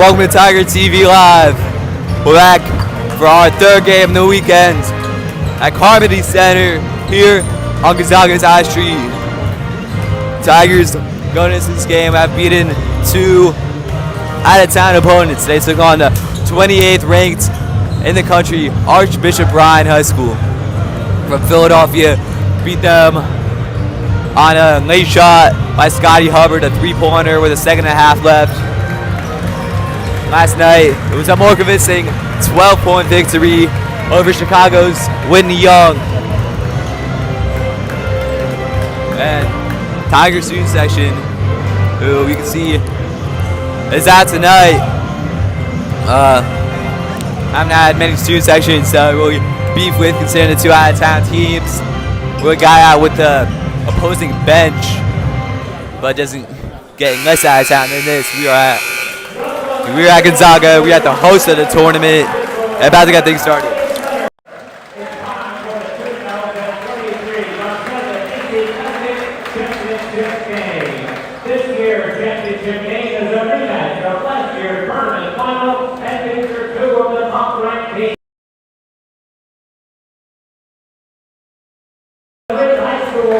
Welcome to Tiger TV Live. We're back for our third game of the weekend at Carmody Center here on Gonzaga's High Street. Tigers going into this game have beaten two out-of-town opponents. They took on the 28th ranked in the country Archbishop Bryan High School from Philadelphia. Beat them on a late shot by Scotty Hubbard, a three-pointer with a second and a half left. Last night, it was a more convincing 12-point victory over Chicago's Whitney Young. And Tiger student section, who you can see is out tonight. Haven't had many student sections really beef with, considering the two out-of-town teams. We got out with the opposing bench, but doesn't get less out-of-town than this. We're at Gonzaga. We're at the host of the tournament. About to get things started. This year's championship game is a rematch of last year's tournament final and features two of the top-ranked teams. High school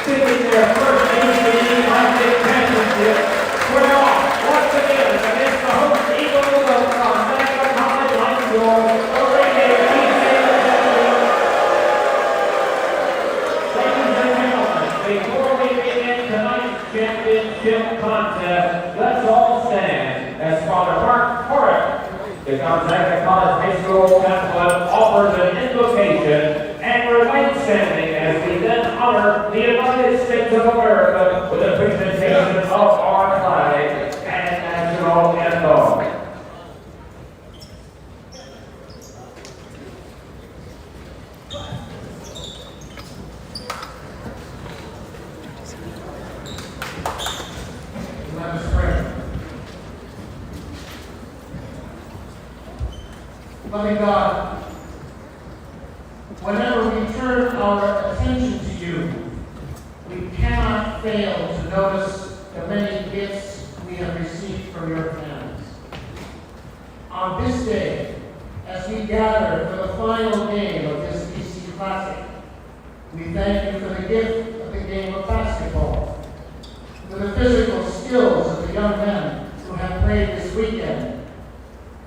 seeking their first ACC Classic championship. Square off once again against the host Eagles of Gonzaga College High School. Ladies and gentlemen, before we begin tonight's championship contest, let's all stand as Father Mark Horrick, the Gonzaga College High School chaplain, offers an invocation and remain standing as we then honor the United States of America with a presentation of our flag and national anthem. Let us pray. Loving God, whenever we turn our attention to you, we cannot fail to notice the many gifts we have received from your hands. On this day, as we gather for the final game of this BC Classic, we thank you for the gift of the game of basketball, for the physical skills of the young men who have played this weekend,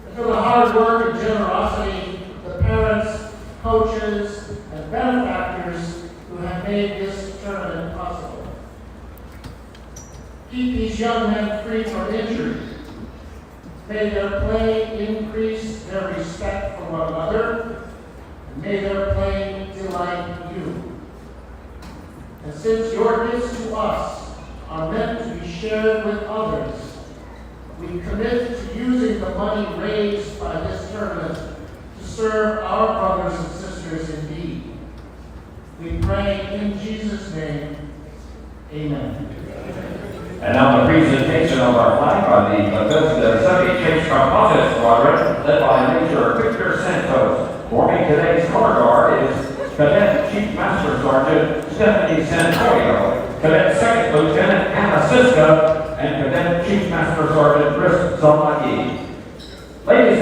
and for the hard work and generosity of the parents, coaches, and benefactors who have made this tournament possible. Keep these young men free from injury. May their play increase their respect for one another, and may their play delight you. And since your gifts to us are meant to be shared with others, we commit to using the money raised by this tournament to serve our brothers and sisters in need. We pray in Jesus' name, amen. And now the presentation of our flag by the 78th Composite Squadron, led by Major Victor Santos. Forming today's color guard is Cadet Chief Master Sergeant Stephanie Santoyo, Cadet Second Lieutenant Anna Siska, and Cadet Chief Master Sergeant Chris Zalaki. Ladies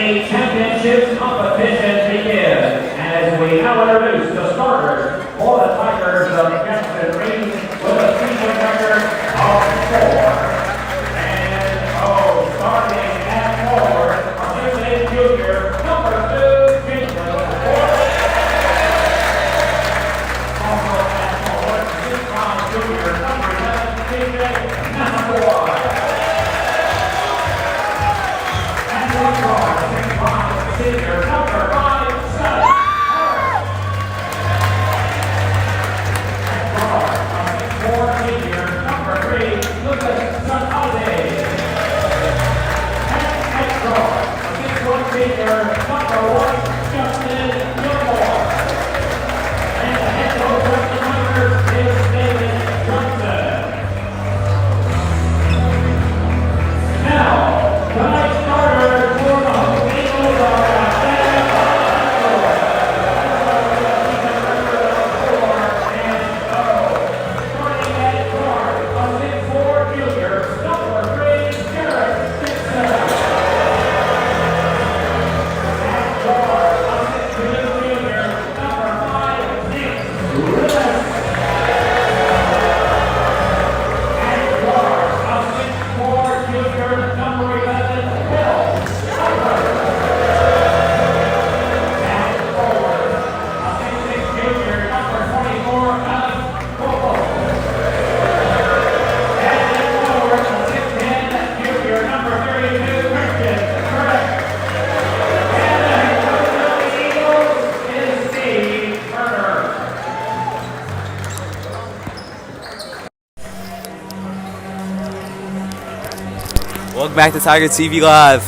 state championships competition begins. As we now introduce the starters for the Tigers of Jackson Green with a season record of 4. And starting at forward, our 6'8" junior, number 2, Jason Ford. Also at forward, 6'5" junior, number 7, TJ Nakamura. And one guard, 6'5" senior, number 5, Scott. And guard, 6'4" senior, number 3, Lucas Sanade. Senior, number 1, Justin Gilmore. And the head coach of the Tigers is David Johnson. Now, tonight's starters for the home Eagles are starting at guard, a 6'4" junior, number 3, Garrett Dixon. Welcome back to Tiger TV Live.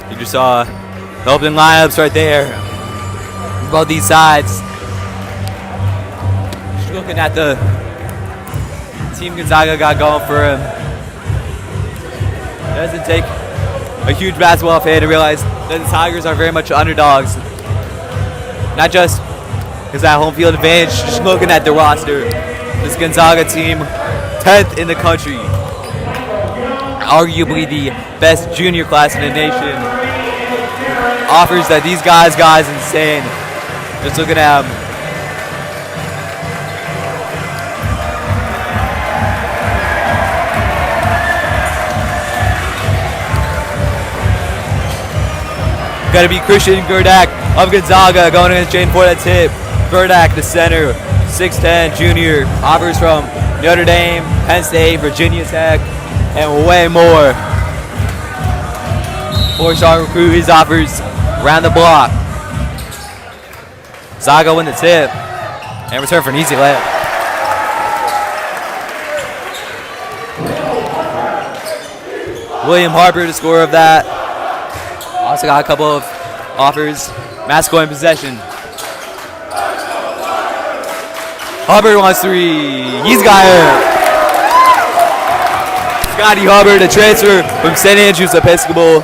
You just saw the opening lineups right there. Both these sides. Just looking at the team Gonzaga got going for him. It doesn't take a huge basketball fan to realize that the Tigers are very much underdogs. Not just because that home field advantage, just looking at the roster. This Gonzaga team, 10th in the country. Arguably the best junior class in the nation. Offers that these guys got is insane. Just looking at them. Gotta be Christian Gerdak of Gonzaga going against Jane Ford at tip. Gerdak, the center, 6'10", junior. Offers from Notre Dame, Penn State, Virginia Tech, and way more. 4-star recruit, his offers around the block. Zaga win the tip and return for an easy layup. William Harper, the scorer of that. Also got a couple of offers. Masco in possession. Hubbard wants 3. He's got it. Scotty Hubbard, a transfer from St. Andrews Episcopal.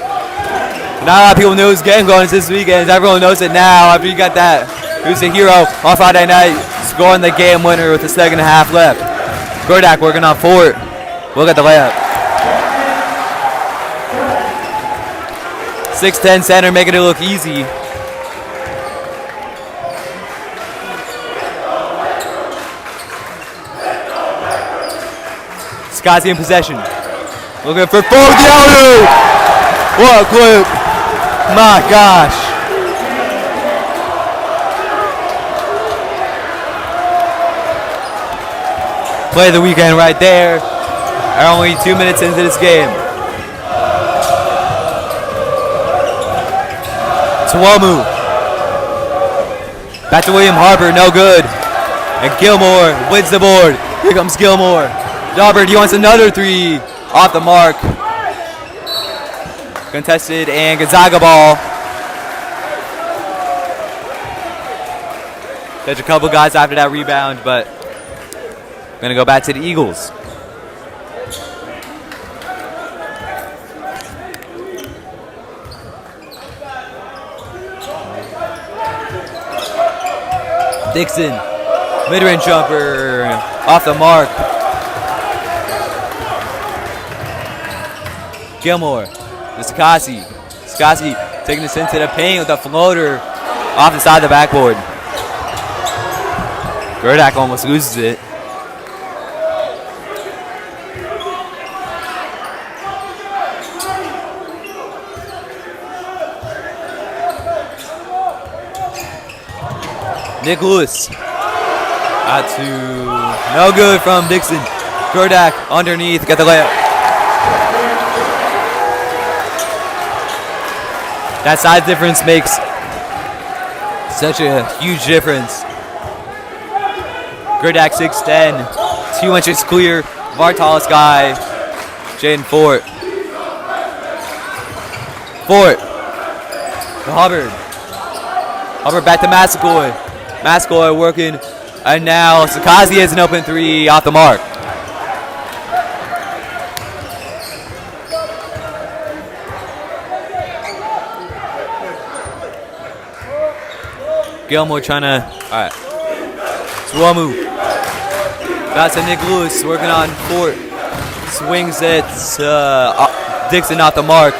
Not a lot of people knew his game going this weekend. Everyone knows it now after you got that. He was a hero on Friday night, scoring the game winner with the second half left. Gerdak working on Fort. Look at the layup. 6'10" center, making it look easy. Scott's in possession. Looking for Ford. What a clip. My gosh. Play of the weekend right there. Are only 2 minutes into this game. Tuomu. Back to William Harper, no good. And Gilmore wins the board. Here comes Gilmore. Hubbard, he wants another 3 off the mark. Contested and Gonzaga ball. Catch a couple guys after that rebound, but gonna go back to the Eagles. Dixon, mid-range jumper, off the mark. Gilmore, to Scassi. Scassi taking this into the paint with a floater off the side of the backboard. Gerdak almost loses it. Nick Lewis. Out to no good from Dixon. Gerdak underneath. Get the layup. That size difference makes such a huge difference. Gerdak 6'10". 2 inches clear of our tallest guy, Jaden Fort. Fort. To Hubbard. Hubbard back to Massacoy. Mascoy working, and now Sakazi has an open three off the mark. Gilmore trying to, all right. Swamu. That's a Nick Lewis working on Fort. Swings it, Dixon off the mark.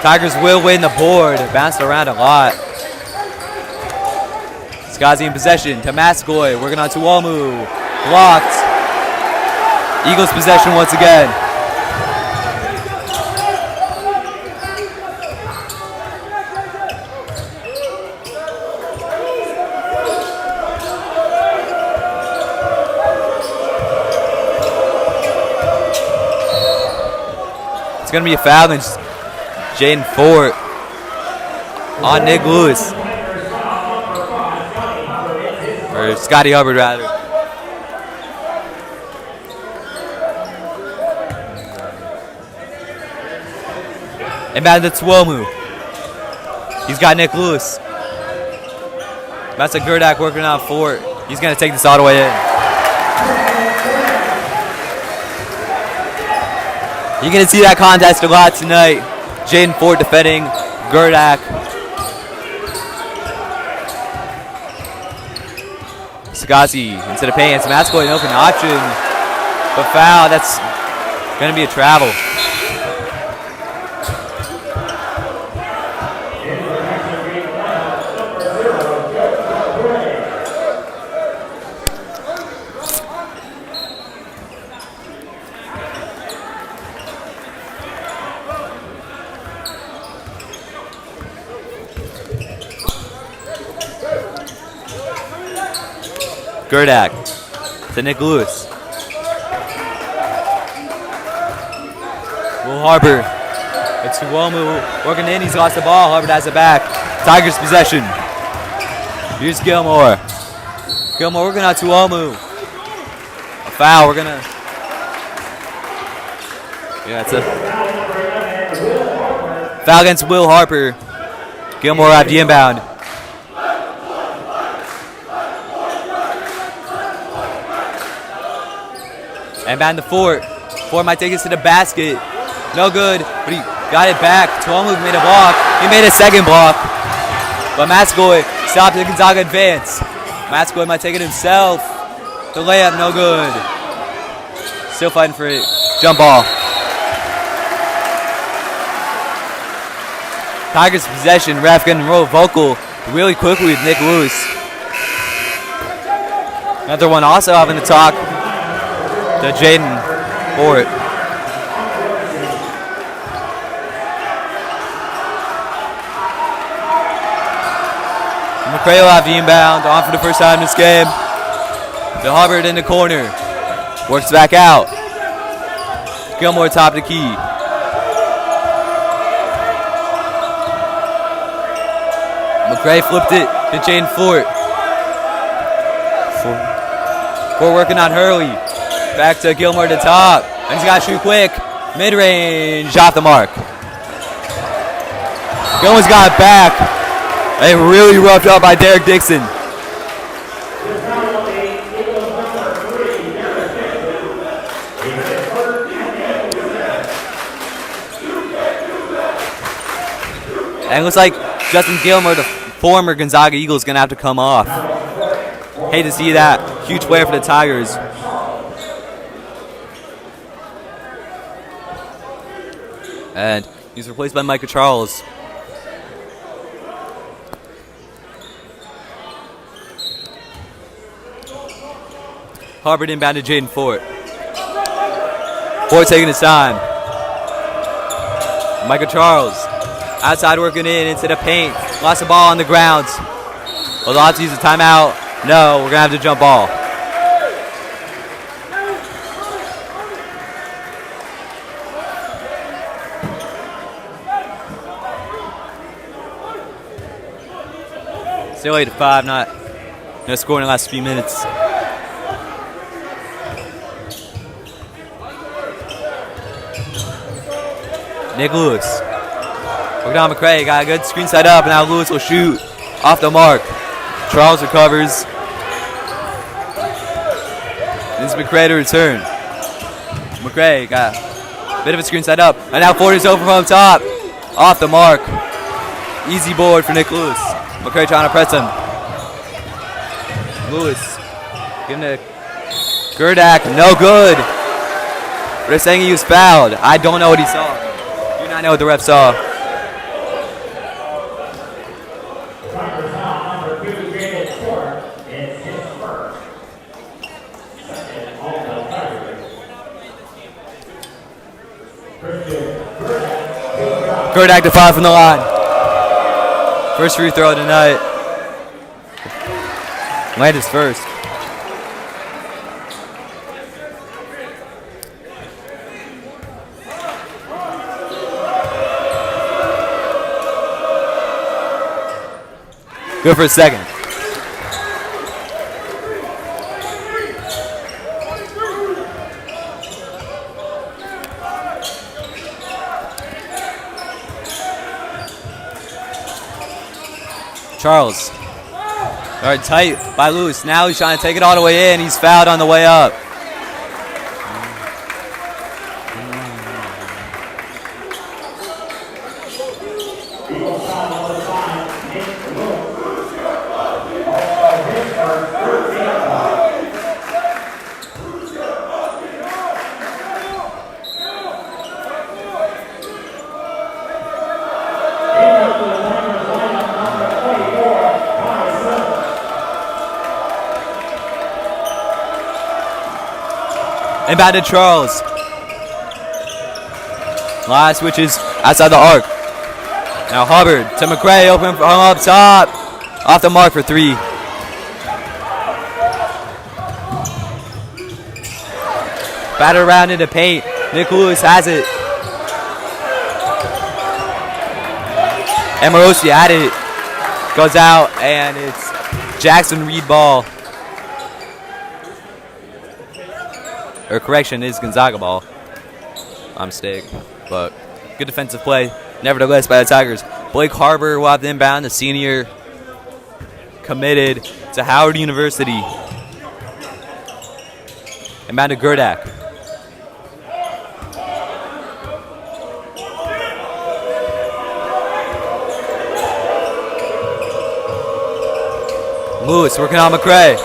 Tigers will win the board. Bounced around a lot. Skazi in possession to Mascoy, working on Tuomu. Blocked. Eagles possession once again. It's going to be a foul against Jaden Fort on Nick Lewis. Or Scotty Hubbard, rather. And back to Tuomu. He's got Nick Lewis. That's a Gerdak working on Fort. He's going to take this all the way in. You're going to see that contest a lot tonight. Jaden Fort defending Gerdak. Sagasi into the paint. Mascoy an open option. But foul. That's going to be a travel. Gerdak to Nick Lewis. Will Harbor. It's Tuomu working in. He's lost the ball. Hubbard has it back. Tigers possession. Here's Gilmore. Gilmore working on Tuomu. A foul. We're gonna. Yeah, it's a foul against Will Harper. Gilmore at the inbound. And back to Fort. Fort might take us to the basket. No good, but he got it back. Tuomu made a block. He made a second block. But Mascoy stopped the Gonzaga advance. Mascoy might take it himself. The layup, no good. Still fighting for it. Jump ball. Tigers possession. Ref getting real vocal really quickly with Nick Lewis. Another one also having to talk to Jaden Fort. McCray will have the inbound on for the first time in this game. To Hubbard in the corner. Works back out. Gilmore top of the key. McCray flipped it to Jaden Fort. Fort working on Hurley. Back to Gilmore to top. And he's got to shoot quick. Mid-range off the mark. Gilmore's got it back. And really roughed up by Derek Dixon. And it looks like Justin Gilmore, the former Gonzaga Eagle, is going to have to come off. Hate to see that. Huge player for the Tigers. And he's replaced by Micah Charles. Hubbard inbound to Jaden Fort. Fort taking his time. Michael Charles outside working into the paint. Lost the ball on the ground. We'll have to use a timeout. No, we're going to have to jump ball. Still 8-5, no score in the last few minutes. Nick Lewis. Working on McCray, got a good screen set up, and now Lewis will shoot off the mark. Charles recovers. This is McCray to return. McCray got a bit of a screen set up, and now Ford is over from top. Off the mark. Easy board for Nick Lewis. McCray trying to press him. Lewis giving to Gerdak, no good. They're saying he was fouled. I don't know what he saw. Do not know what the ref saw. Gerdak to 5 from the line. First free throw tonight. Landis first. Good for a second. Charles. All right, tight by Lewis. Now he's trying to take it all the way in. He's fouled on the way up. Inbound to Charles. Line switches outside the arc. Now Hubbard to McCray, open from up top. Off the mark for 3. Batter around into paint. Nick Lewis has it. And Morosi at it. Goes out, and it's Jackson Reed ball. Or correction, is Gonzaga ball. My mistake. But good defensive play, nevertheless, by the Tigers. Blake Harbor will have the inbound, the senior committed to Howard University. Inbound to Gerdak. Lewis working on McCray.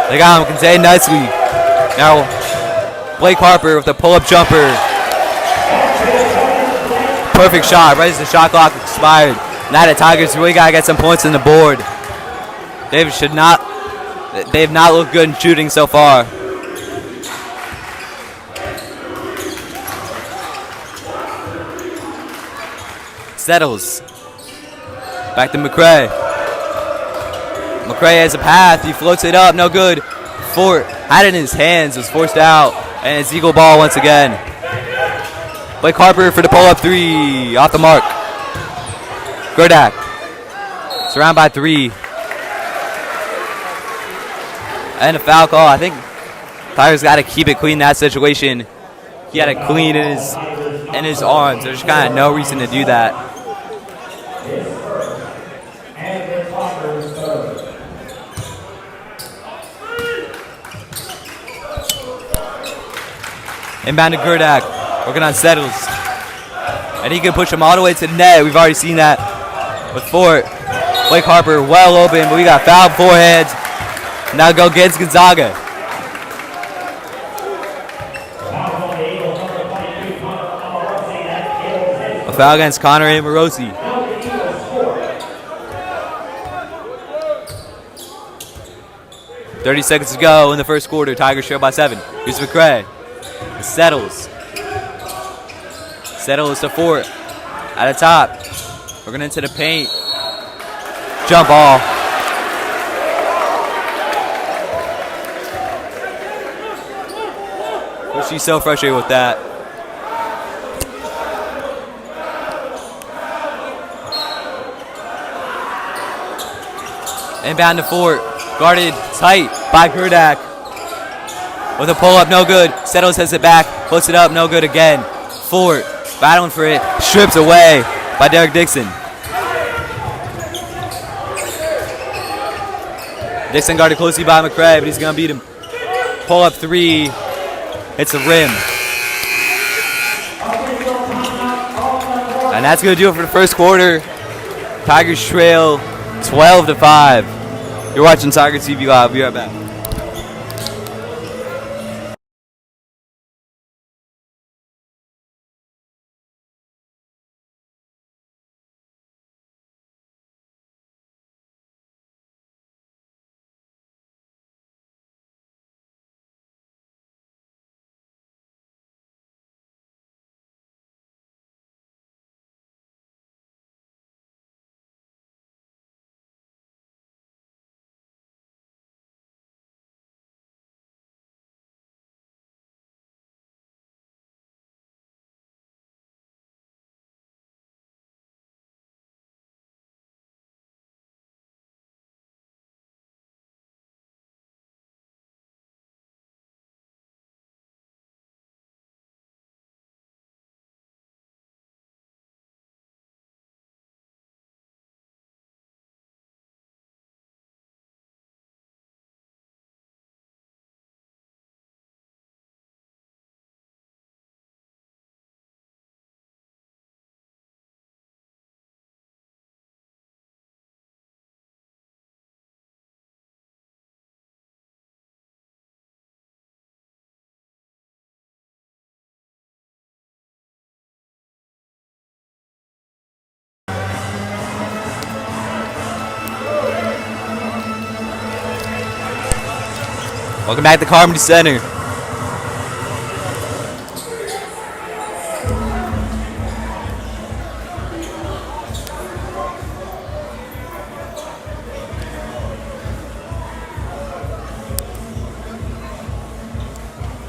They got him contained nicely. Now Blake Harper with a pull-up jumper. Perfect shot, right as the shot clock expired. Now the Tigers really got to get some points on the board. They have not looked good in shooting so far. Settles. Back to McCray. McCray has a path. He floats it up. No good. Fort had it in his hands. Was forced out. And it's Eagle ball once again. Blake Harper for the pull-up 3. Off the mark. Gerdak. Surrounded by 3. And a foul call. I think Tigers got to keep it clean in that situation. He had it clean in his arms. There's kind of no reason to do that. Inbound to Gerdak, working on Settles. And he can push him all the way to the net. We've already seen that with Fort. Blake Harper well open, but we got fouled beforehand. Now go against Gonzaga. A foul against Connor and Morosi. 30 seconds to go in the first quarter. Tigers trail by 7. Here's McCray. Settles. Settles to Fort. At the top. Working into the paint. Jump ball. She's so frustrated with that. Inbound to Fort. Guarded tight by Gerdak. With a pull-up, no good. Settles has it back. Puts it up, no good again. Fort battling for it. Stripped away by Derek Dixon. Dixon guarded closely by McCray, but he's going to beat him. Pull-up 3. Hits the rim. And that's going to do it for the first quarter. Tigers trail 12-5. You're watching Tiger TV Live. We'll be right back. Welcome back to Carmody Center.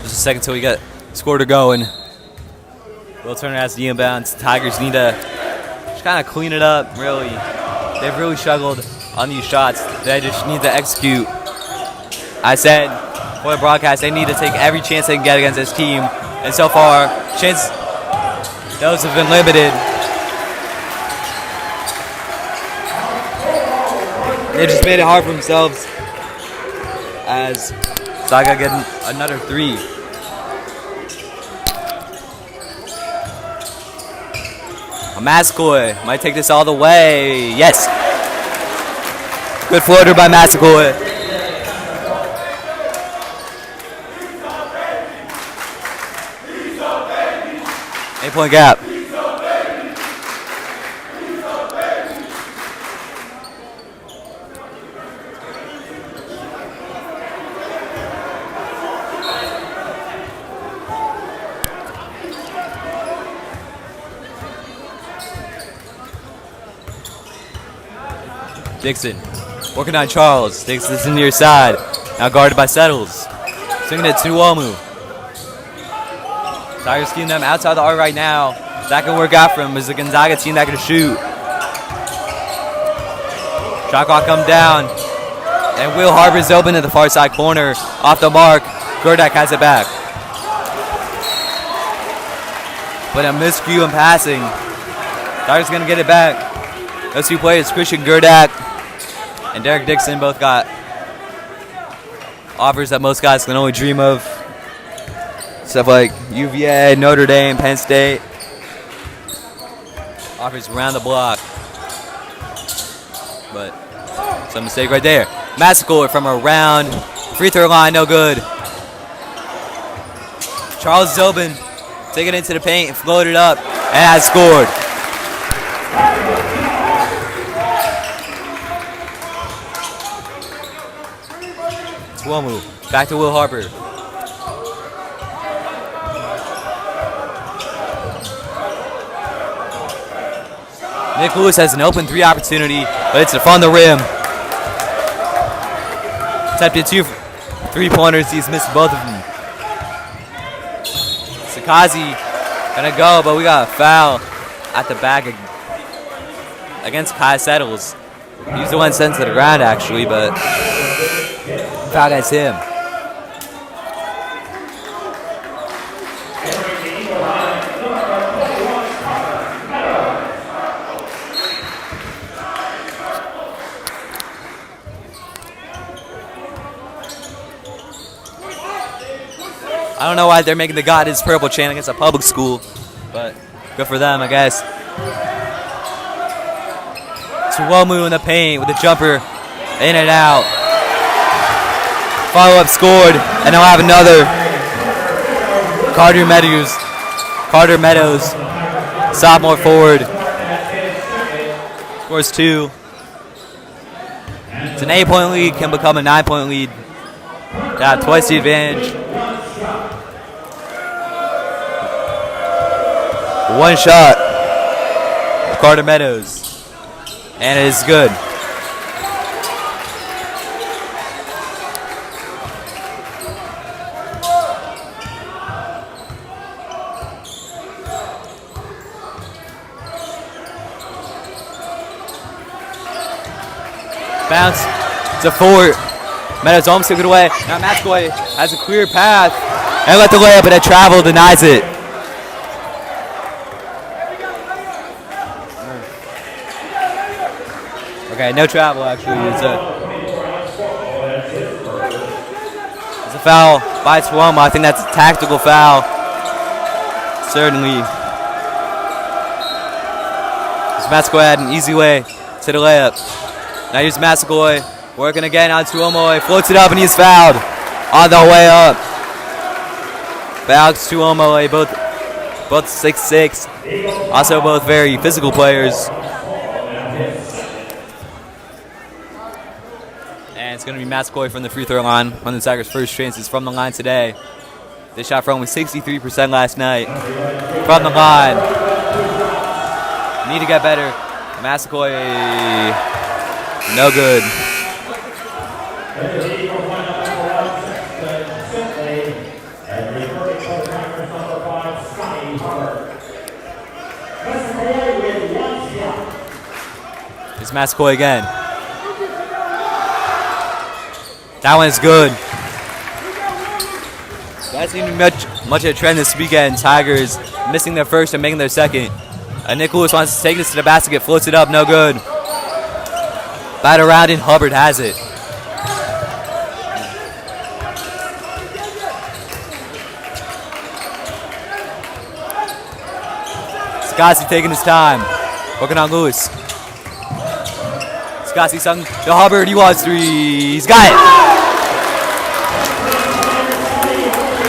Just a second till we get score to go, and Will Turner has the inbounds. Tigers need to just kind of clean it up, really. They've really struggled on these shots. They just need to execute. I said for the broadcast, they need to take every chance they can get against this team. And so far, those have been limited. They just made it hard for themselves as Gonzaga getting another 3. Mascoy might take this all the way. Yes. Good floater by Mascoy. 8-point gap. Dixon working on Charles. Dixon's in the near side. Now guarded by Settles. Swinging it to Uomu. Tigers scheme them outside the arc right now. That can work out for him as the Gonzaga team that can shoot. Shot clock come down. And Will Harper's open at the far side corner. Off the mark. Gerdak has it back. But a miscue in passing. Tigers going to get it back. Those two players, Christian Gerdak and Derek Dixon, both got offers that most guys can only dream of. Stuff like UVA, Notre Dame, Penn State. Offers around the block. But some mistake right there. Massacore from around. Free throw line, no good. Charles Zobin taking it into the paint and floated up and has scored. Tuomo. Back to Will Harper. Nick Lewis has an open 3 opportunity, but it's from the rim. Attempted 2 3-pointers. He's missed both of them. Sakazi gonna go, but we got a foul at the back against Kai Settles. He's the one sent to the ground, actually, but foul against him. I don't know why they're making the God is Purple chant against a public school, but good for them, I guess. Tuomo in the paint with a jumper, in and out. Follow-up scored, and they'll have another. Carter Meadows, sophomore forward, scores 2. It's an 8-point lead, can become a 9-point lead. Got twice the advantage. One shot, Carter Meadows, and it is good. Bounce to Fort. Meadows almost took it away. Now Matskoy has a clear path and let the layup, but a travel denies it. Okay, no travel actually. It's a foul by Tuomo. I think that's a tactical foul. Certainly. Matskoy had an easy way to the layup. Now here's Matskoy working again on Tuomo. He floats it up and he's fouled on the way up. Alex Tuomo, both 6'6", also both very physical players. And it's going to be Matskoy from the free throw line. One of the Tigers' first chances from the line today. They shot from only 63% last night. From the line. Need to get better. Matskoy, no good. It's Matskoy again. That one is good. That seemed to be much of a trend this weekend. Tigers missing their first and making their second. Nick Lewis wants to take this to the basket, floats it up, no good. Bat around and Hubbard has it. Scotty taking his time, working on Lewis. Scotty sung to Hubbard, he wants 3, he's got it.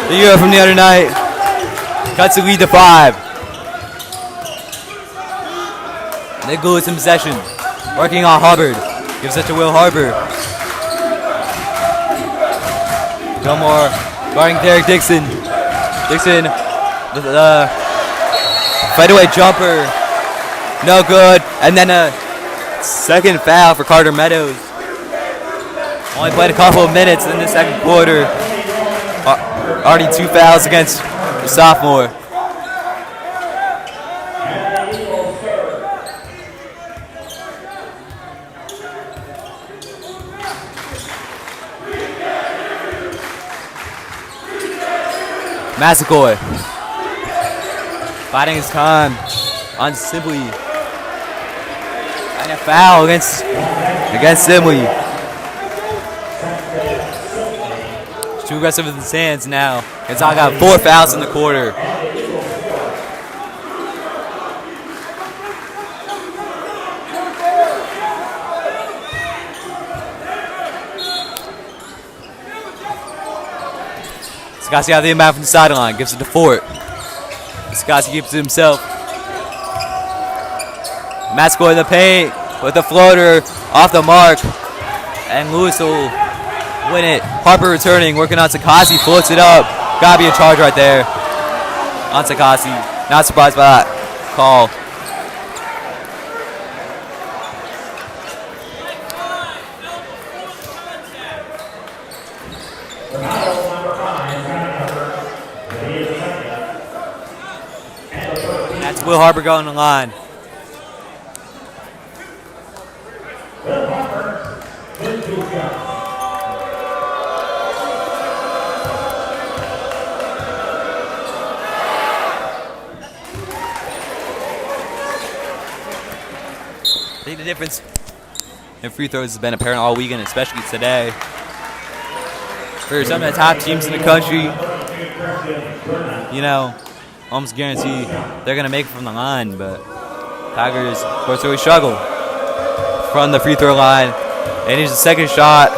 The Euro from the other night cuts the lead to 5. Nick Lewis in possession, working on Hubbard. Gives it to Will Harper. Gilmore guarding Derek Dixon. Dixon, the fadeaway jumper, no good. And then a second foul for Carter Meadows. Only played a couple of minutes in the second quarter. Already 2 fouls against the sophomore. Matskoy fighting his time on Sibley. And a foul against Sibley. Too aggressive with his hands now. Gonzaga got 4 fouls in the quarter. Scotty out the inbound from the sideline, gives it to Fort. Scotty keeps it himself. Matskoy in the paint with the floater off the mark. And Lewis will win it. Harper returning, working on Sakasi, floats it up. Gotta be a charge right there on Sakasi. Not surprised by that call. That's Will Harper going to the line. I think the difference in free throws has been apparent all weekend, especially today. For some of the top teams in the country, you know, almost guarantee they're going to make it from the line, but Tigers, of course, always struggle from the free throw line. And here's the second shot.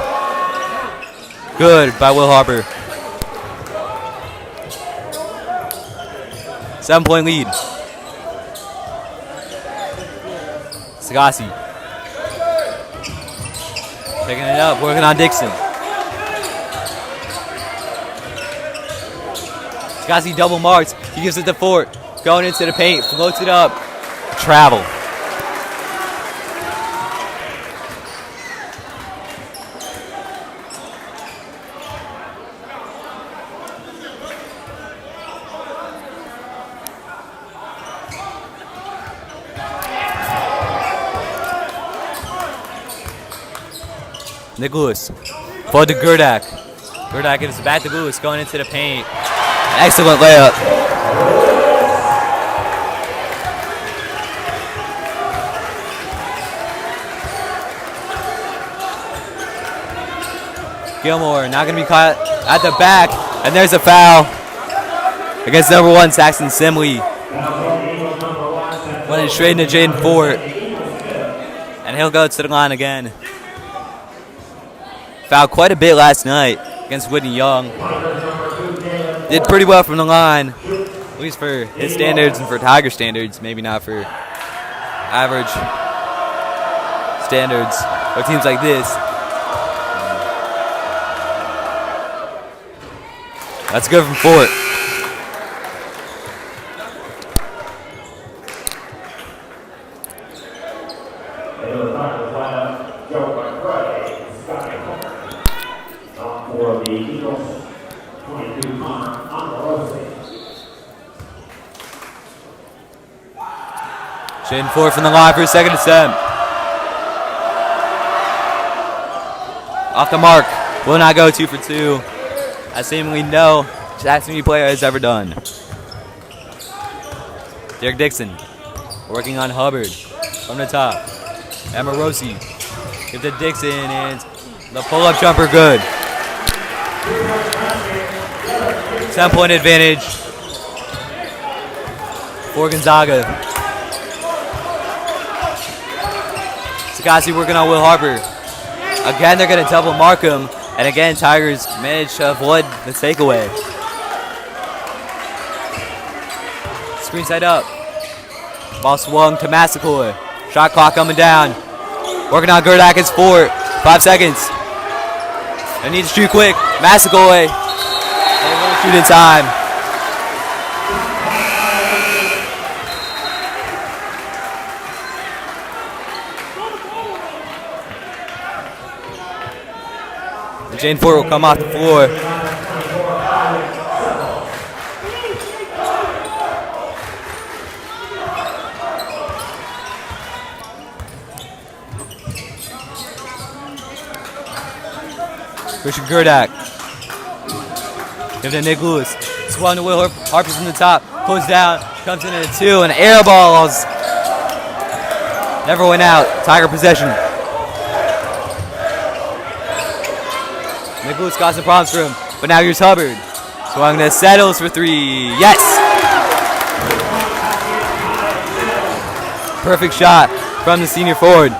Good by Will Harper. 7-point lead. Sagasi. Picking it up, working on Dixon. Sagasi double marks. He gives it to Fort. Going into the paint, floats it up. Travel. Nicholas for the Gerdak. Gerdak gives it back to Lewis, going into the paint. Excellent layup. Gilmore not going to be caught at the back, and there's a foul against number 1 Saxon Simley. Went straight into Jaden Fort, and he'll go to the line again. Fouled quite a bit last night against Whitney Young. Did pretty well from the line, at least for his standards and for Tiger standards, maybe not for average standards or teams like this. That's good from Fort. Jaden Fort from the line for his second attempt. Off the mark. Will not go 2 for 2. As seemingly no Jackson player has ever done. Derek Dixon working on Hubbard from the top. Emma Rossi gives it to Dixon, and the pull-up jumper good. 10-point advantage for Gonzaga. Sagasi working on Will Harper. Again, they're going to double mark him. And again, Tigers managed to avoid the takeaway. Screen side up. Ball swung to Massacoy. Shot clock coming down. Working on Gerdak is Fort. 5 seconds. They need to shoot quick. Massacoy. They won't shoot in time. Jane Ford will come off the floor. Christian Gerdak. Give it to Nick Lewis. Swung to Will Harper from the top. Pulls down. Comes in at a 2 and air balls. Never went out. Tiger possession. Nicholas got some problems for him, but now here's Hubbard. Swung to settles for 3. Yes! Perfect shot from the senior forward.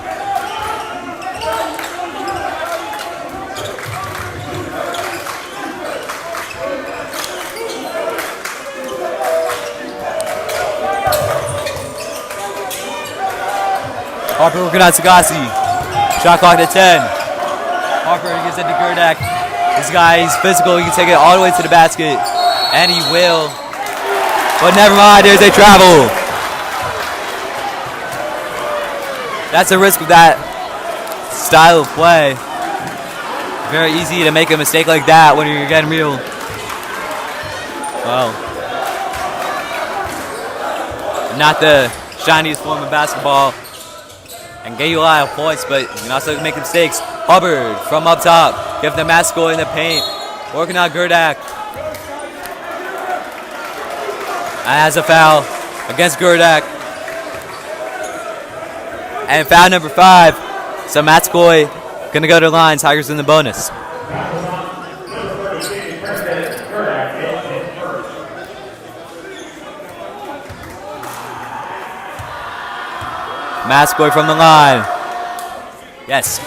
Harper working on Sagasi. Shot clock at 10. Harper gives it to Gerdak. This guy, he's physical. He can take it all the way to the basket. And he will. But never mind, there's a travel. That's the risk of that style of play. Very easy to make a mistake like that when you're getting real. Well, not the shiniest form of basketball. And get you a lot of points, but you can also make mistakes. Hubbard from up top. Give the Masco in the paint. Working on Gerdak. And has a foul against Gerdak. And foul number 5. So Matskoy gonna go to the line. Tigers in the bonus. Mascoy from the line. Yes.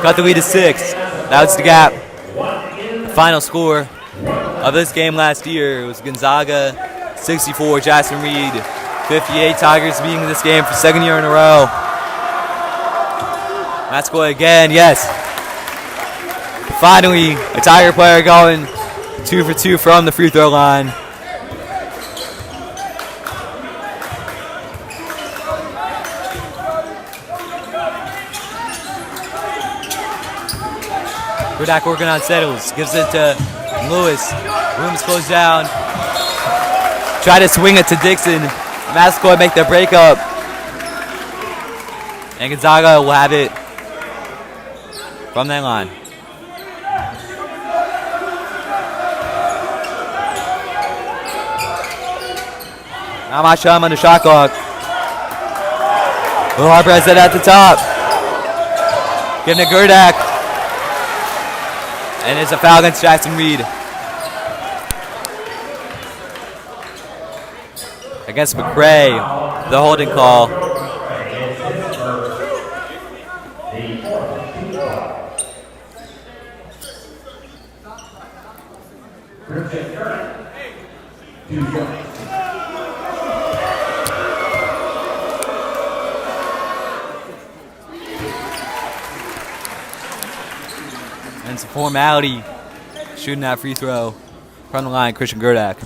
Cut the lead to 6. That was the gap. The final score of this game last year was Gonzaga 64, Jackson Reed 58. Tigers beating this game for 2nd year in a row. Mascoy again, yes. Finally, a Tiger player going 2 for 2 from the free throw line. Gerdak working on settles. Gives it to Lewis. Room's closed down. Try to swing it to Dixon. Mascoy make the break up. And Gonzaga will have it from that line. Now my shot on the shot clock. Little hard press it at the top. Giving it Gerdak. And it's a foul against Jackson Reed. Against McRae, the holding call. And it's a formality, shooting that free throw from the line, Christian Gerdak.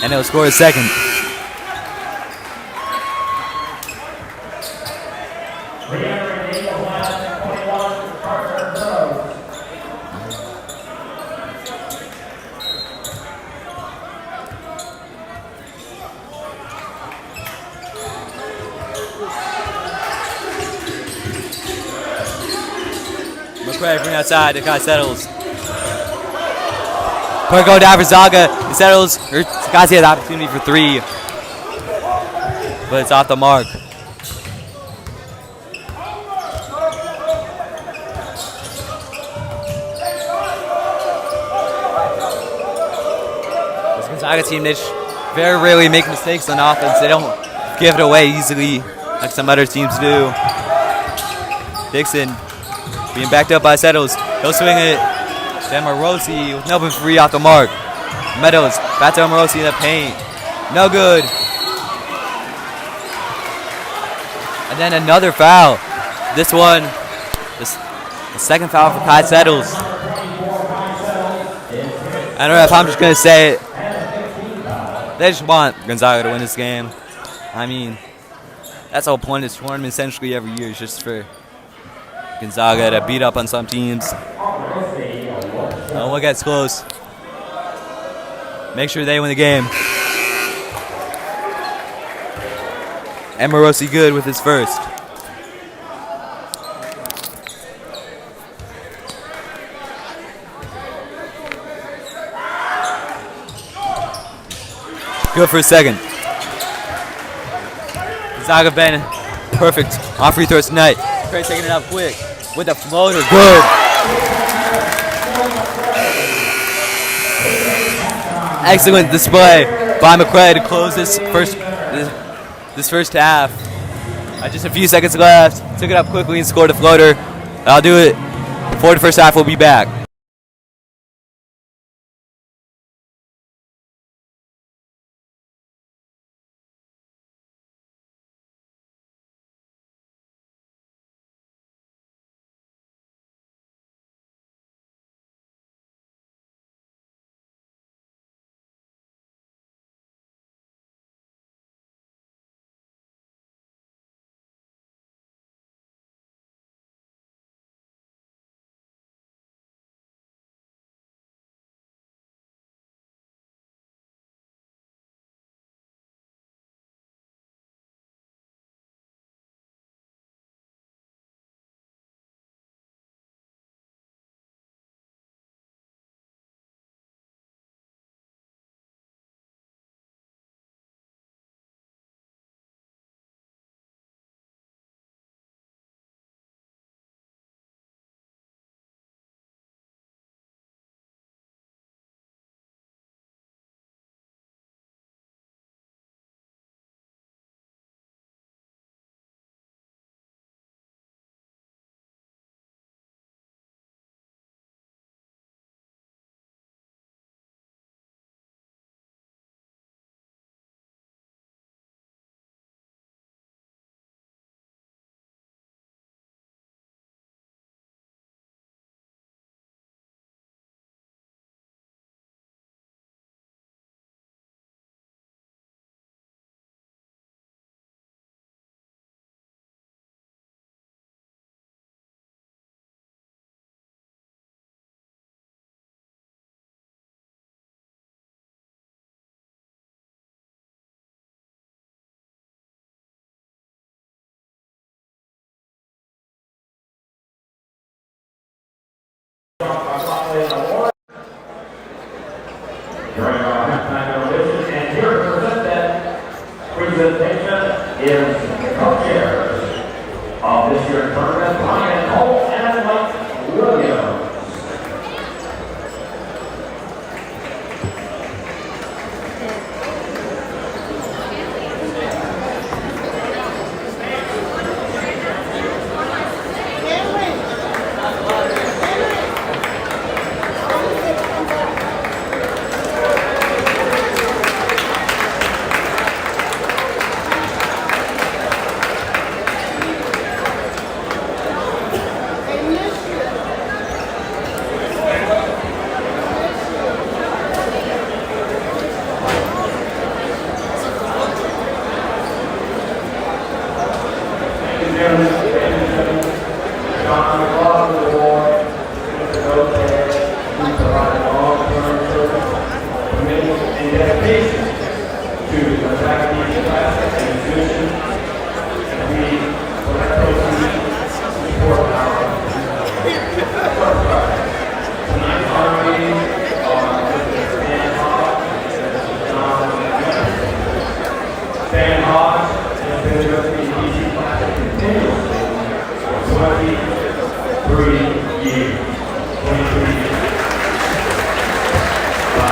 And he'll score a second. McRae bring outside, the guy settles. Point go down for Zaga. He settles. Takashi has the opportunity for 3. But it's off the mark. This Gonzaga team, they very rarely make mistakes on offense. They don't give it away easily like some other teams do. Dixon being backed up by Settles. He'll swing it. Then Morosi with an open 3 off the mark. Meadows back to Morosi in the paint. No good. And then another foul. This one, the second foul for Pat Settles. I don't know if I'm just going to say it. They just want Gonzaga to win this game. I mean, that's the whole point of this tournament essentially every year. It's just for Gonzaga to beat up on some teams. Don't look at close. Make sure they win the game. And Morosi good with his first. Good for a second. Gonzaga been perfect on free throws tonight. Craig taking it up quick with a floater. Good. Excellent display by McRae to close this first half. Just a few seconds left. Took it up quickly and scored a floater. I'll do it for the first half. We'll be back. Award. During our halftime celebration, and here to present that presentation is the co-chairs of this year's tournament, Ryan Cole and Mike Williams.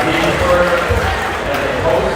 He served as a host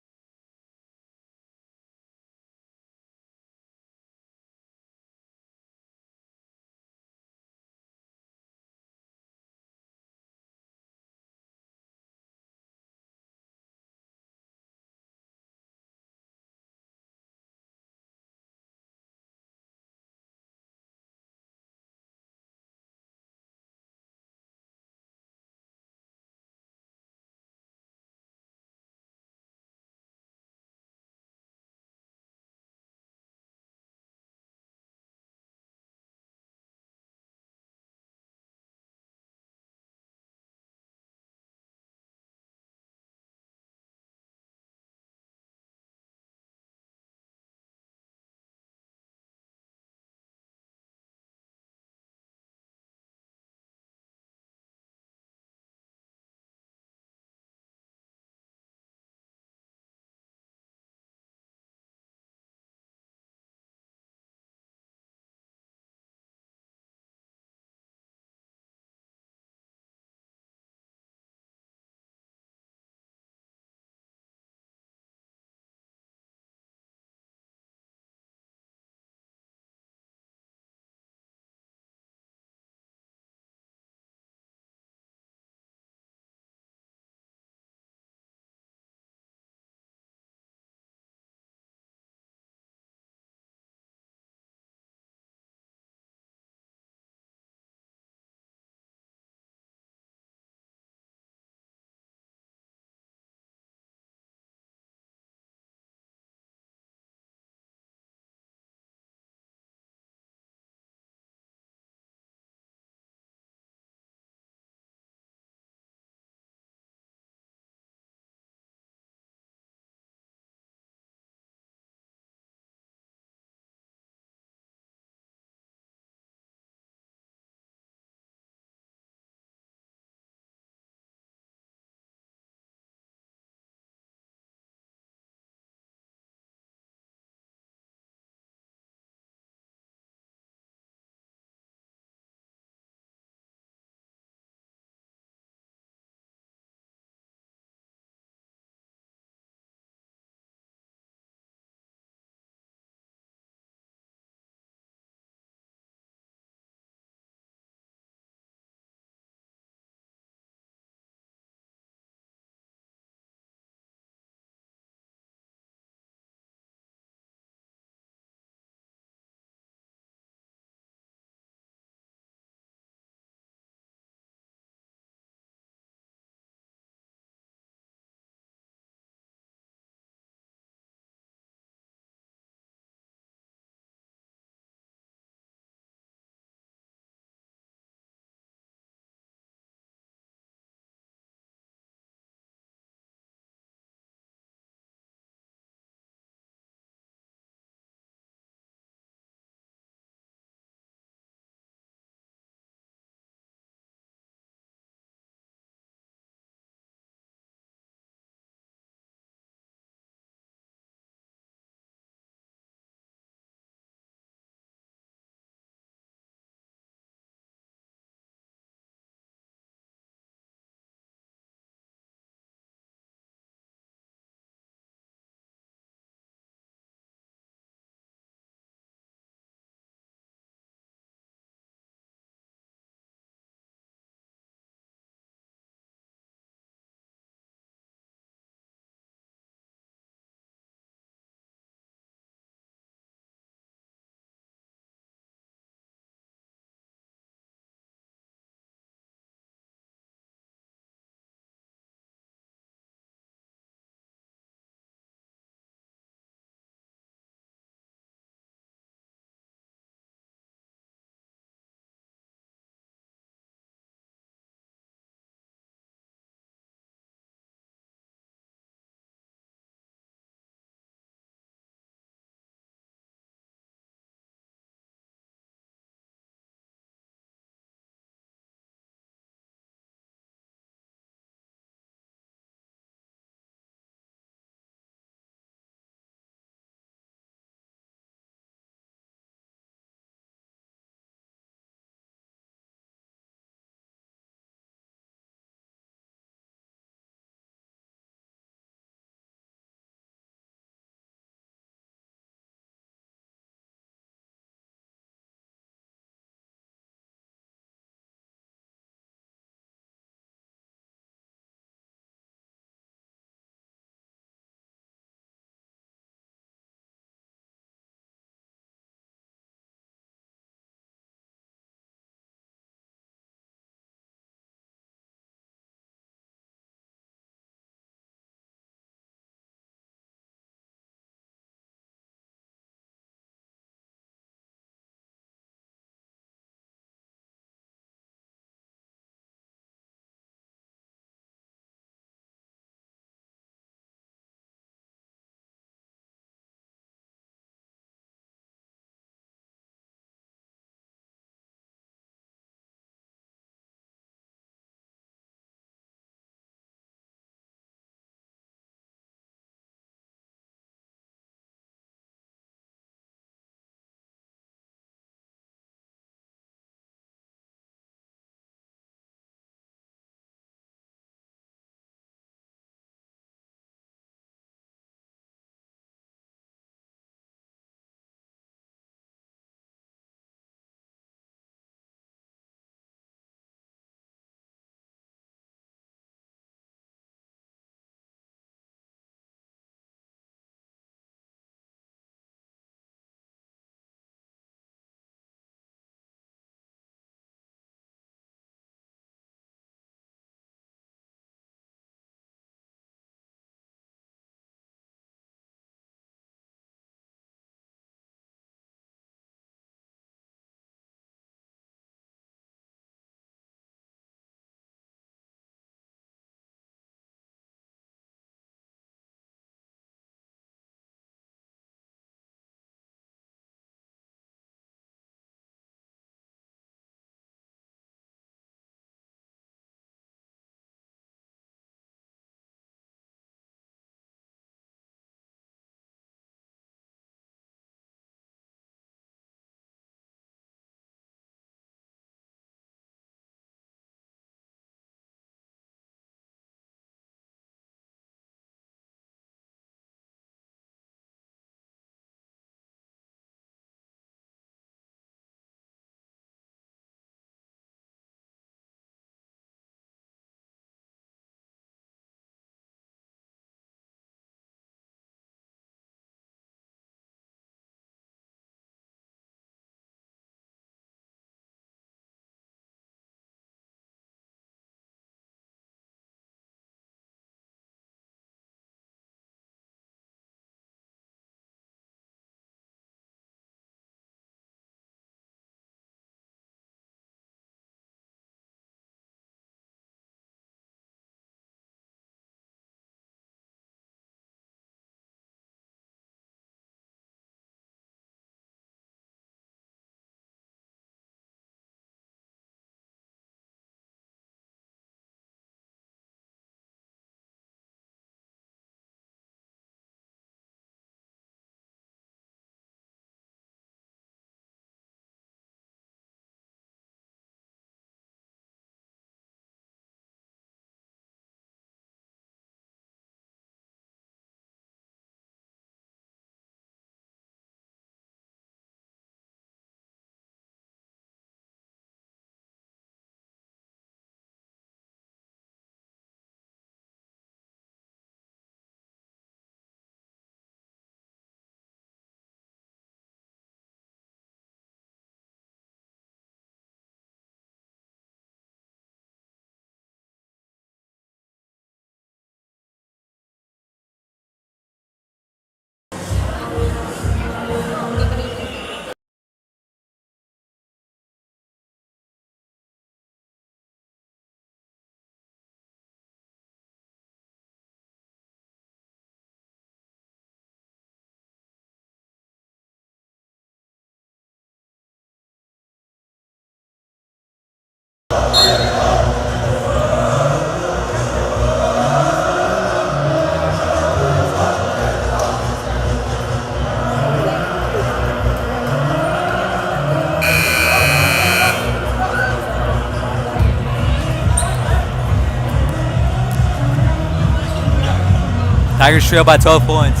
Tigers trail by 12 points.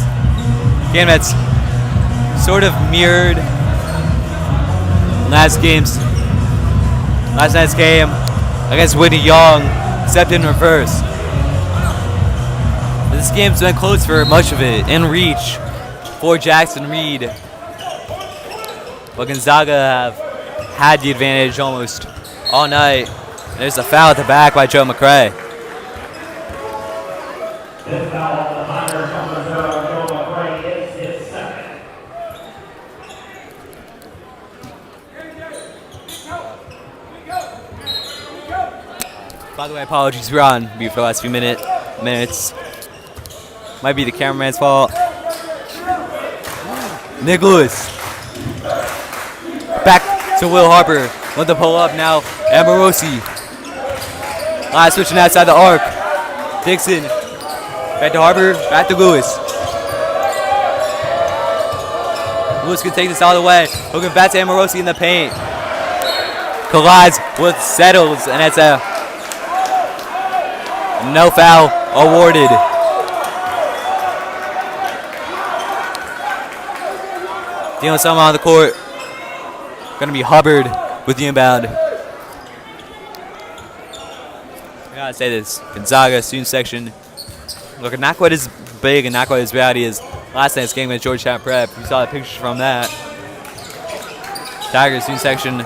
Game that's sort of mirrored last night's game against Whitney Young, except in reverse. This game's been close for much of it, in reach for Jackson Reed. But Gonzaga have had the advantage almost all night. There's a foul at the back by Joe McCray. This foul on the Tigers comes to Joe McCray. It's his second. By the way, apologies, we're on mute for the last few minutes. Might be the cameraman's fault. Nicholas. Back to Will Harper. Want to pull up now. Amorosi. Switching outside the arc. Dixon. Back to Harper. Back to Lewis. Lewis can take this all the way. Looking back to Amorosi in the paint. Collides with Settles, and that's a no foul awarded. Dealing something on the court. Gonna be Hubbard with the inbound. I gotta say this, Gonzaga student section looking not quite as big and not quite as rowdy as last night's game at Georgetown Prep. You saw the pictures from that. Tigers student section,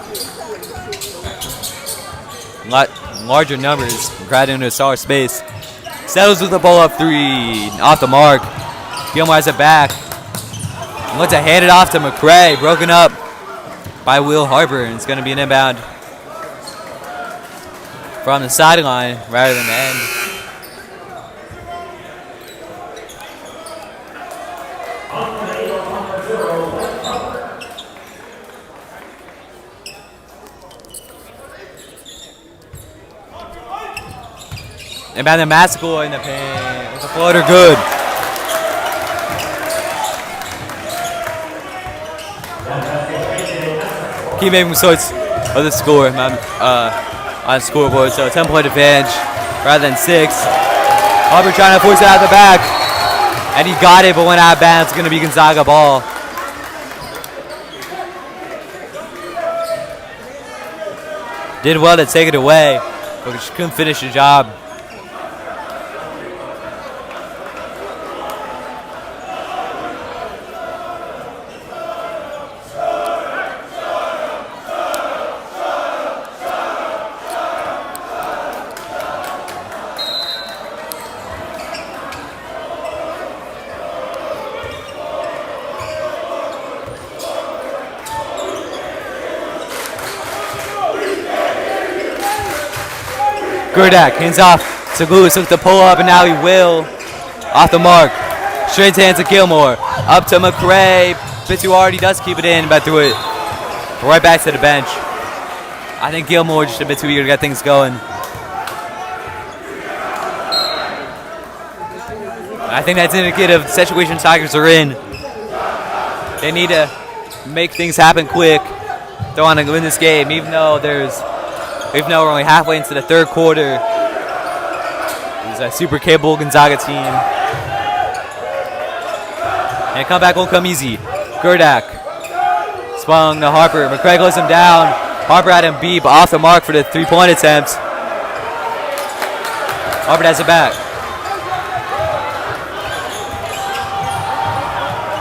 a lot larger numbers, crowded into a smaller space. Settles with the ball up three, off the mark. Gilmore has it back. Wants to hand it off to McCray, broken up by Will Harper, and it's going to be an inbound from the sideline rather than the end. Inbound to Massical in the paint with the floater, good. Keep making sorts of the score on the scoreboard, so 10-point advantage rather than 6. Harper trying to force it out of the back, and he got it, but went out of bounds. It's going to be Gonzaga ball. Did well to take it away, but just couldn't finish the job. Gurdak hands off to Lewis, look to pull up, and now he will. Off the mark. Straight hands to Gilmore. Up to McCray. Bit too hard. He does keep it in, but threw it right back to the bench. I think Gilmore just a bit too eager to get things going. I think that's indicative of the situation Tigers are in. They need to make things happen quick. They want to win this game, even though we're only halfway into the third quarter. It's a super capable Gonzaga team. And comeback won't come easy. Gurdak swung to Harper. McCray goes him down. Harper had him beat, but off the mark for the three-point attempt. Harper has it back.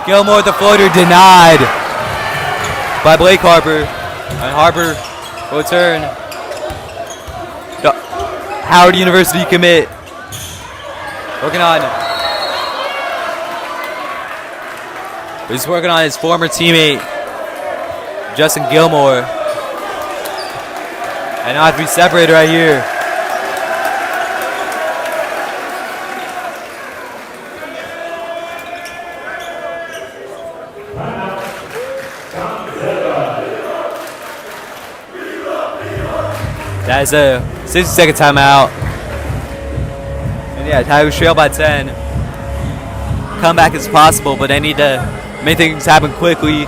Gilmore with the floater, denied by Blake Harper. And Harper will turn. Howard University commit. He's working on his former teammate, Justin Gilmore. And now have to be separated right here. That is a 60-second timeout. And yeah, Tigers trail by 10. Comeback is possible, but they need to make things happen quickly.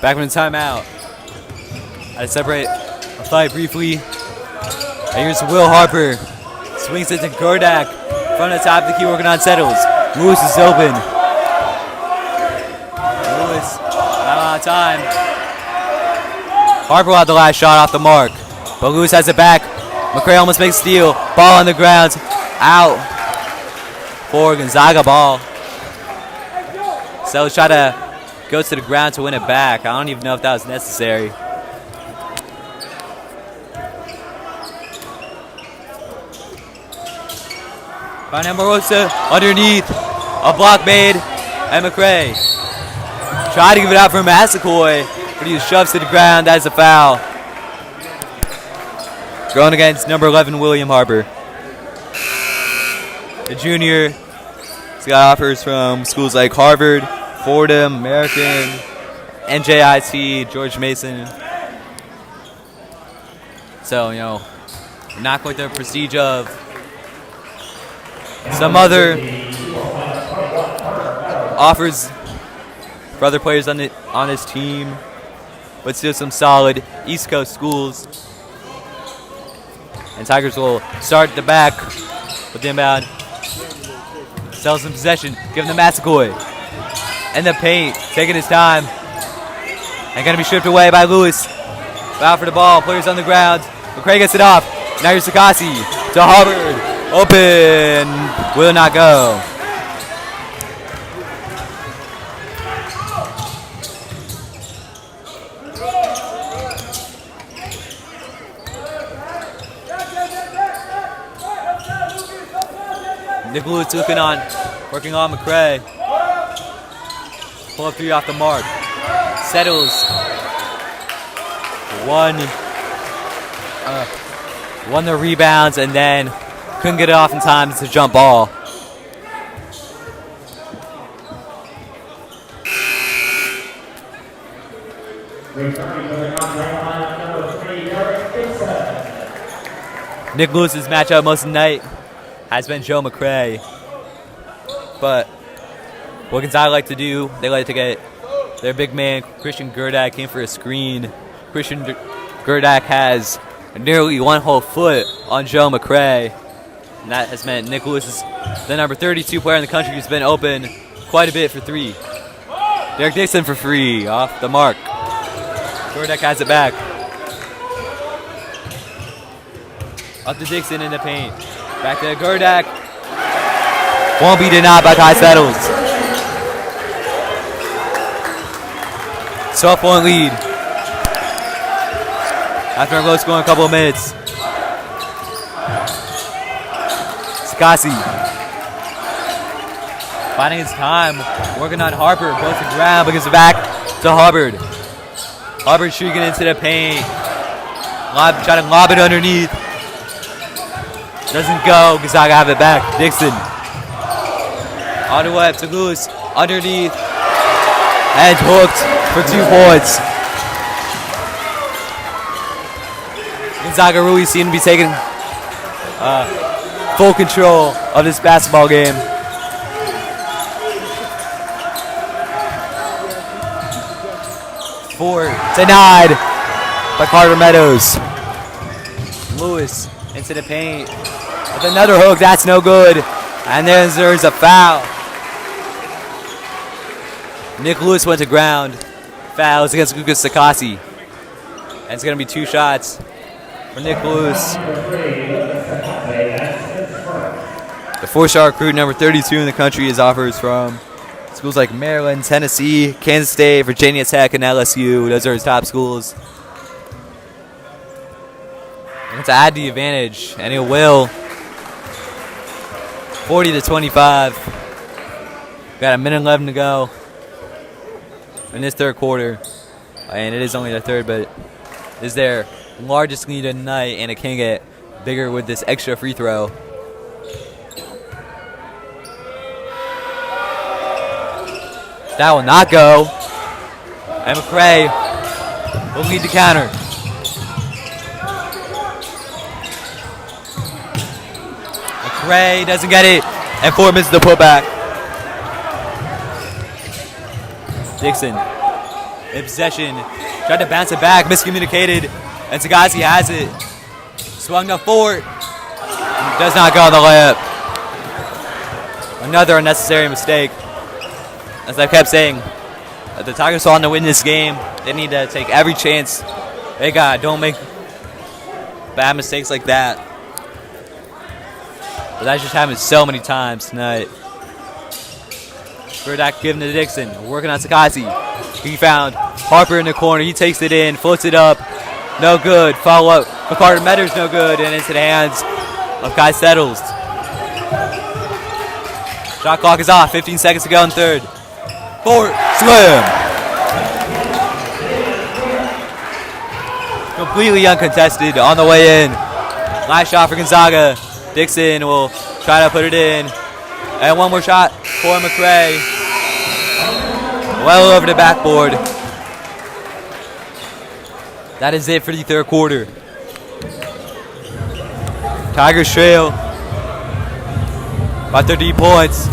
Back from the timeout. Had to separate a fight briefly. And here's Will Harper. Swings it to Gerdak. Front of the top of the key, working on settles. Lewis is open. Lewis, not on time. Harper will have the last shot off the mark. But Lewis has it back. McCray almost makes steal. Ball on the ground. Out for Gonzaga ball. So try to go to the ground to win it back. I don't even know if that was necessary. By Amorosa underneath. A block made. And McCray tried to give it out for Massacoy, but he shoves to the ground. That is a foul. Going against number 11, William Harper. The junior. He's got offers from schools like Harvard, Fordham, American, NJIT, George Mason. So, not quite the prestige of some other offers for other players on this team, but still some solid East Coast schools. And Tigers will start at the back with the inbound. Sells in possession, giving the Massacoy. In the paint, taking his time. And going to be stripped away by Lewis. Foul for the ball, players on the ground. McCray gets it off. Now here's Sakasi to Harvard. Open, will not go. Nick Lewis working on McCray. Pull up three off the mark. Settles. Won the rebounds and then couldn't get it off in time. It's a jump ball. Nick Lewis's matchup most of the night has been Joe McCray. But what Gonzaga like to do, they like to get their big man, Christian Gerdak, came for a screen. Christian Gerdak has nearly 1 whole foot on Joe McCray. And that has meant Nick Lewis is the number 32 player in the country who's been open quite a bit for three. Derek Dixon for free, off the mark. Gerdak has it back. Up to Dixon in the paint. Back to Gerdak. Won't be denied by Ty Settles. 12-point lead. After a low score in a couple of minutes. Sakasi. Finding his time. Working on Harper. Goes to ground but gives it back to Hubbard. Hubbard shooting into the paint. Trying to lob it underneath. Doesn't go. Gonzaga have it back. Dixon. On the way up to Lewis. Underneath. And hooked for 2 points. Gonzaga really seem to be taking full control of this basketball game. Denied by Carter Meadows. Lewis into the paint with another hook. That's no good. And then there's a foul. Nick Lewis went to ground. Fouls against Lucas Sakasi. And it's going to be 2 shots for Nick Lewis. The 4-star recruit, number 32 in the country, is offers from schools like Maryland, Tennessee, Kansas State, Virginia Tech, and LSU. Those are his top schools. And to add the advantage, and it will. 40-25. Got a minute 11 to go in this third quarter. And it is only their third, but it is their largest lead of the night, and it can get bigger with this extra free throw. That will not go. And McCray will lead the counter. McCray doesn't get it. And 4 minutes to put back. Dixon in possession. Tried to bounce it back, miscommunicated, and Tagazi has it. Swung up forward. Does not go on the layup. Another unnecessary mistake. As I kept saying, the Tigers want to win this game. They need to take every chance they got. Don't make bad mistakes like that. But that just happened so many times tonight. Burdak giving to Dixon. Working on Takazi. He found Harper in the corner. He takes it in. Floats it up. No good. Follow up for Carter Metters. No good. And into the hands of Kai Settles. Shot clock is off. 15 seconds to go in third. Forward. Slam. Completely uncontested on the way in. Last shot for Gonzaga. Dixon will try to put it in. And one more shot for McRae. Well over the backboard. That is it for the third quarter. Tigers trail by 30 points.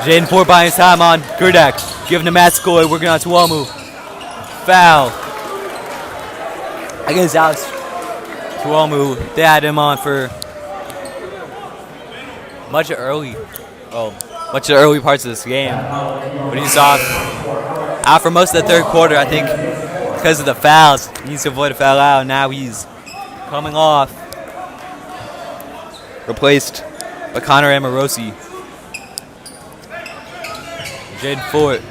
Jaden Ford buying his time on Gerdak. Giving to Matt Skoy. Working on Tuomu. Foul against Alex Tuomu. They had him on for much of the early parts of this game. But he's off out for most of the third quarter, I think, because of the fouls. He needs to avoid a foul out. Now he's coming off. Replaced by Connor Amorosi. Jaden Ford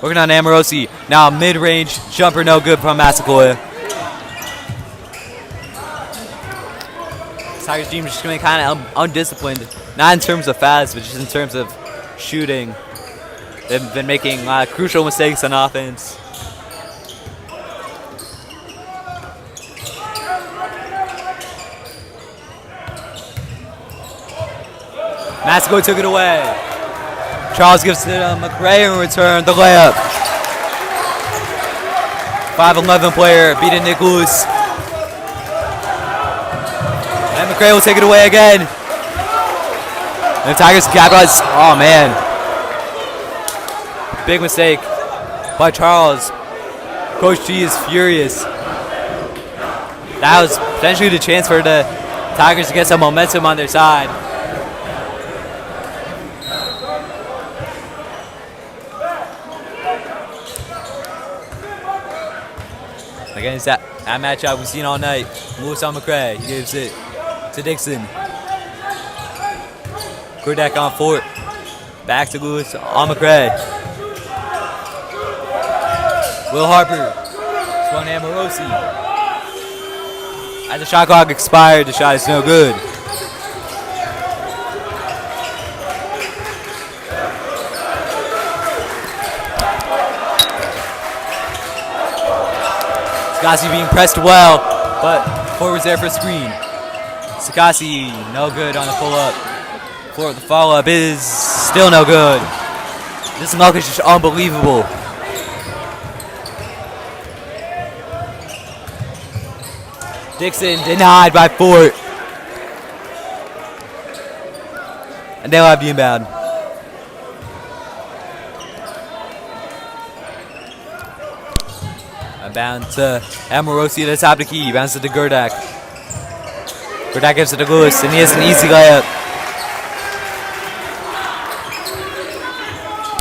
working on Amorosi. Now mid-range jumper, no good from Massaquoi. Tigers team is just going to be kind of undisciplined. Not in terms of fouls, but just in terms of shooting. They've been making crucial mistakes on offense. Massaquoi took it away. Charles gives it to McRae in return, the layup. 5'11" player beating Nick Lewis. And McRae will take it away again. And the Tigers capitalize. Oh man. Big mistake by Charles. Coach G is furious. That was potentially the chance for the Tigers to get some momentum on their side. Against that matchup we've seen all night. Lewis on McRae. He gives it to Dixon. Kurdak on Fort. Back to Lewis on McRae. Will Harper. Swung to Amorosi. As the shot clock expired, the shot is no good. Sakasi being pressed well, but forwards there for screen. Sakasi, no good on the pull-up. The follow-up is still no good. This milk is just unbelievable. Dixon denied by Fort. And they'll have the inbound. Inbound to Amorosi at the top of the key. Bounce it to Gerdak. Gerdak gives it to Lewis, and he has an easy layup.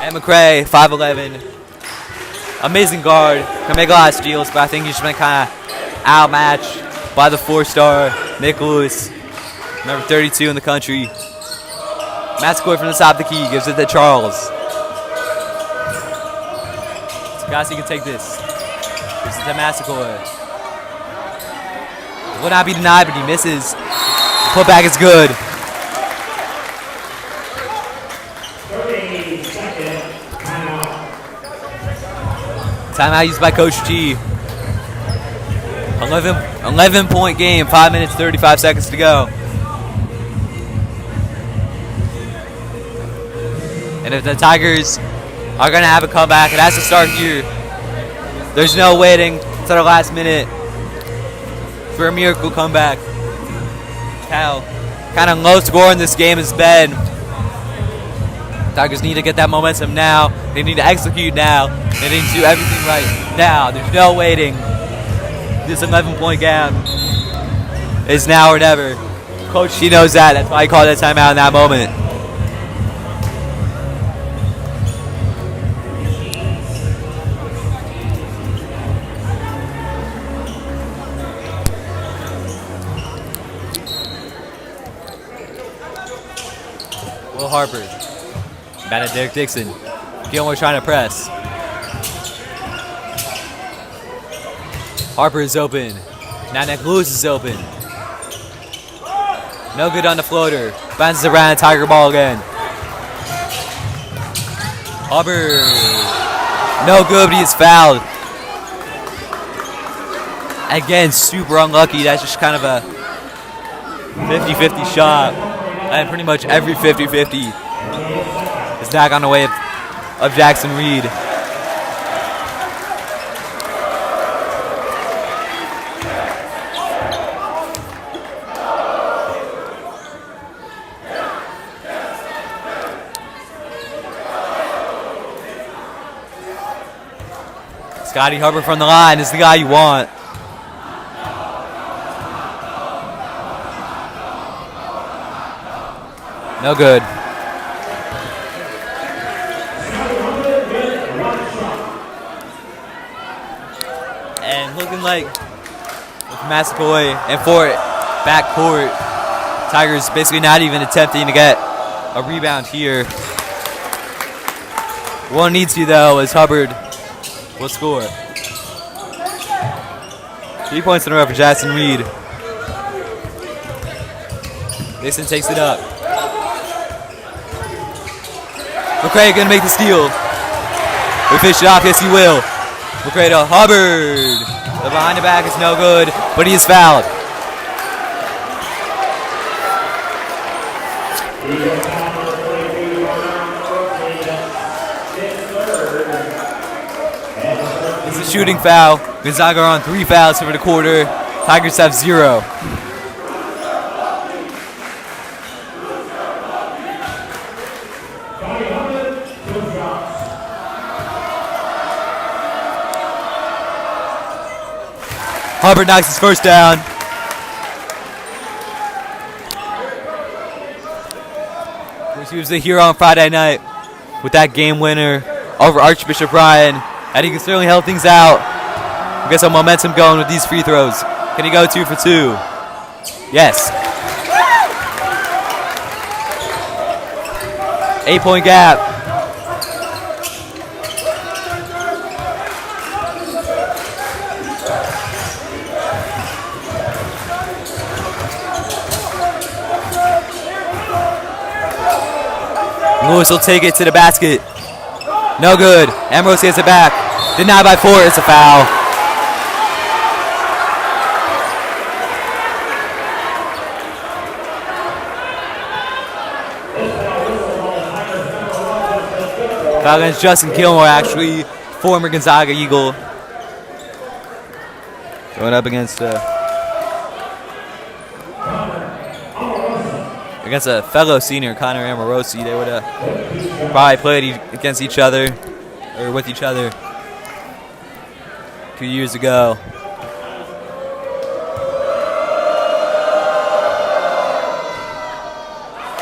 And McCray, 5'11". Amazing guard. Can make a lot of steals, but I think he's just been kind of outmatched by the 4-star Nick Lewis, number 32 in the country. Matt scored from the top of the key, gives it to Charles. Sakasi can take this. Gives it to Massacore. Will not be denied, but he misses. Putback is good. 30-second timeout. Timeout used by Coach G. 11-point game, 5 minutes, 35 seconds to go. And if the Tigers are going to have a comeback, it has to start here. There's no waiting to the last minute for a miracle comeback. How kind of low score in this game has been. Tigers need to get that momentum now. They need to execute now. They need to do everything right now. There's no waiting. This 11-point gap is now or never. Coach, he knows that. That's why he called that timeout in that moment. Will Harper. Back at Derek Dixon. Gilmore trying to press. Harper is open. Now Nick Lewis is open. No good on the floater. Bounces around a Tiger ball again. Harper. No good, but he is fouled. Again, super unlucky. That's just kind of a 50-50 shot. And pretty much every 50-50 is back on the way of Jackson Reed. Scotty Harper from the line is the guy you want. No good. And looking like with Massacoy and Fort backcourt, Tigers basically not even attempting to get a rebound here. One needs to though is Hubbard will score. 3 points in a row for Jackson Reed. Mason takes it up. McCray gonna make the steal. We fish it off, yes he will. McCray to Hubbard. The behind the back is no good, but he is fouled. It's a shooting foul. Gonzaga are on 3 fouls over the quarter. Tigers have 0. Hubbard knocks his first down. Of course, he was the hero on Friday night with that game winner over Archbishop Ryan. And he can certainly help things out. We'll get some momentum going with these free throws. Can he go 2 for 2? Yes. 8-point gap. Lewis will take it to the basket. No good. Ambrose gets it back. Denied by 4. It's a foul. Foul against Justin Gilmore, actually. Former Gonzaga Eagle. Going up against a fellow senior, Connor Amorosi. They would have probably played against each other, or with each other, 2 years ago.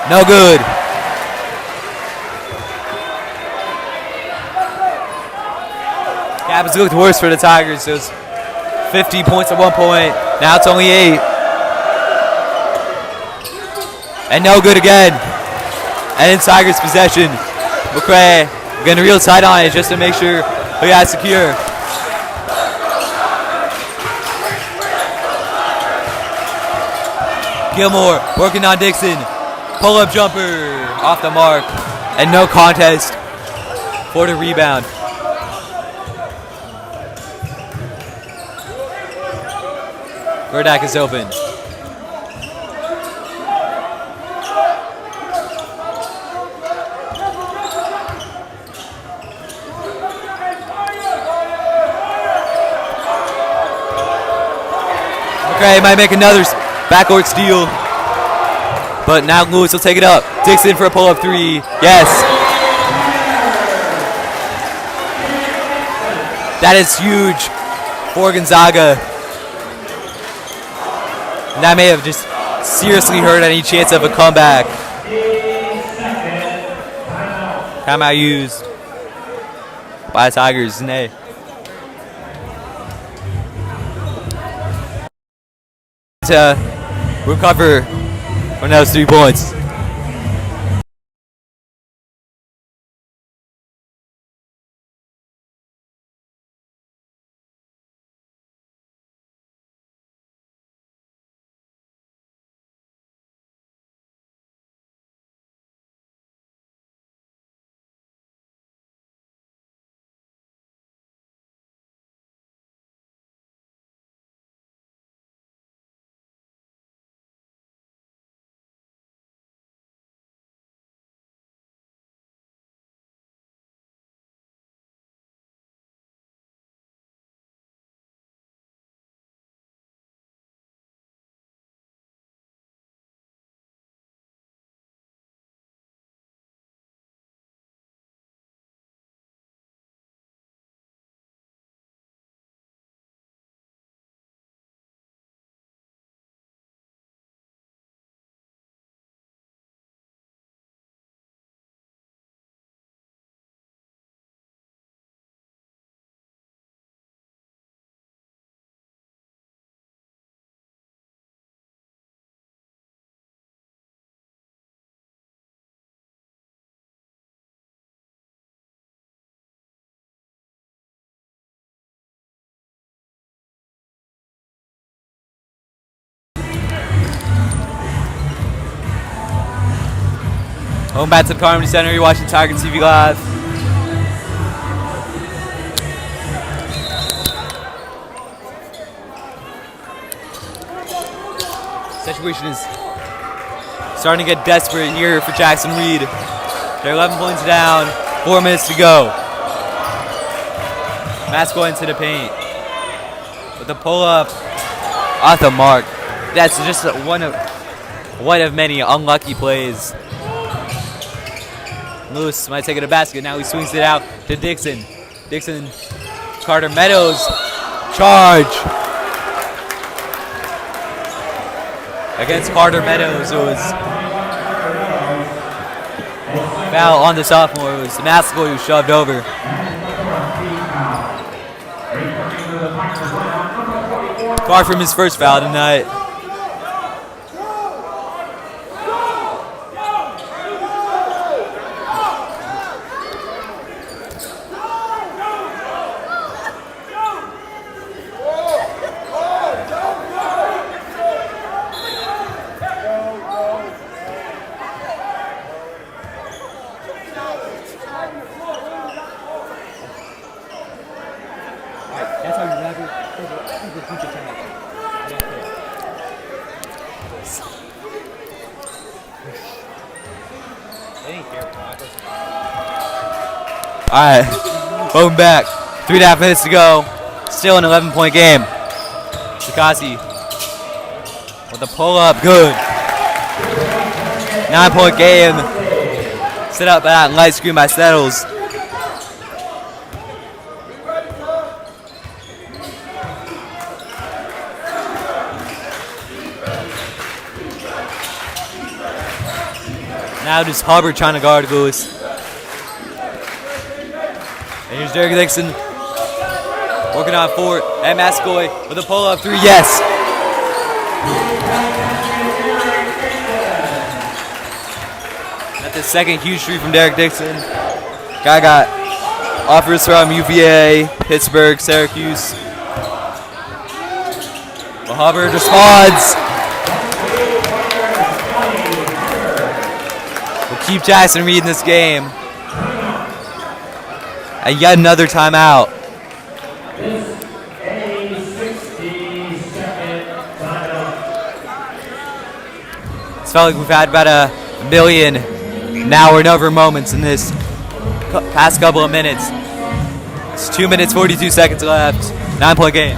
No good. Gap has looked worse for the Tigers. It was 50 points at one point. Now it's only 8. And no good again. And in Tigers' possession, McRae getting real tight on it just to make sure he got secure. Gilmore working on Dixon. Pull-up jumper off the mark. And no contest for the rebound. Verdak is open. McRae might make another backcourt steal. But now Lewis will take it up. Dixon for a pull-up 3. Yes. That is huge for Gonzaga. And that may have just seriously hurt any chance of a comeback. Timeout used by the Tigers. Nay. To recover from those 3 points. Welcome back to the Carmody Center. You're watching Tiger TV Live. Situation is starting to get desperate here for Jackson Reed. They're 11 points down, 4 minutes to go. Matt's going into the paint with the pull-up off the mark. That's just one of many unlucky plays. Lewis might take it to basket. Now he swings it out to Dixon. Dixon, Carter Meadows, charge. Against Carter Meadows, it was foul on the sophomore. It was Maskell who shoved over. Far from his first foul tonight. Alright, welcome back. 3.5 minutes to go. Still an 11-point game. Shikasi with a pull-up, good. 9-point game. Set up that light screen by Settles. Now just Hubbard trying to guard Lewis. And here's Derek Dixon working on 4. And Mascoy with a pull-up 3. Yes. That's the second huge three from Derek Dixon. Guy got offers from UVA, Pittsburgh, Syracuse. But Hubbard responds. We'll keep Jackson Reed in this game. And yet another timeout. It's felt like we've had about a million now or never moments in this past couple of minutes. It's 2 minutes, 42 seconds left. 9-point game.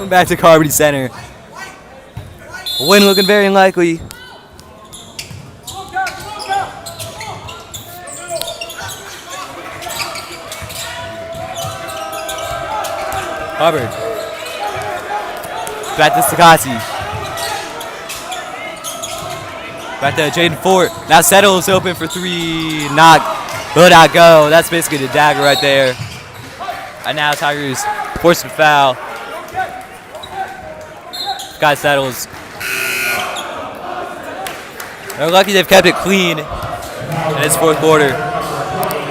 Welcome back to Carmody Center. A win looking very unlikely. Hubbard. Back to Sakasi. Back to Jaden Fort. Now Settle's open for three. Will not go. That's basically the dagger right there. And now Tigers force the foul. Guy Settles. They're lucky they've kept it clean in this fourth quarter.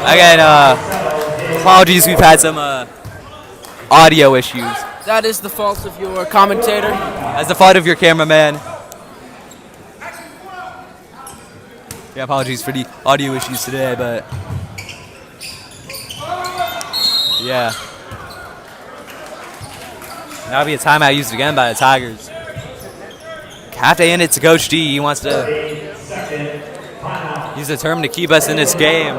Again, apologies, we've had some audio issues. That is the fault of your commentator. That's the fault of your cameraman. Yeah, apologies for the audio issues today, but yeah. That'll be a timeout used again by the Tigers. Have to hand it to Coach D. He wants to use the term to keep us in this game.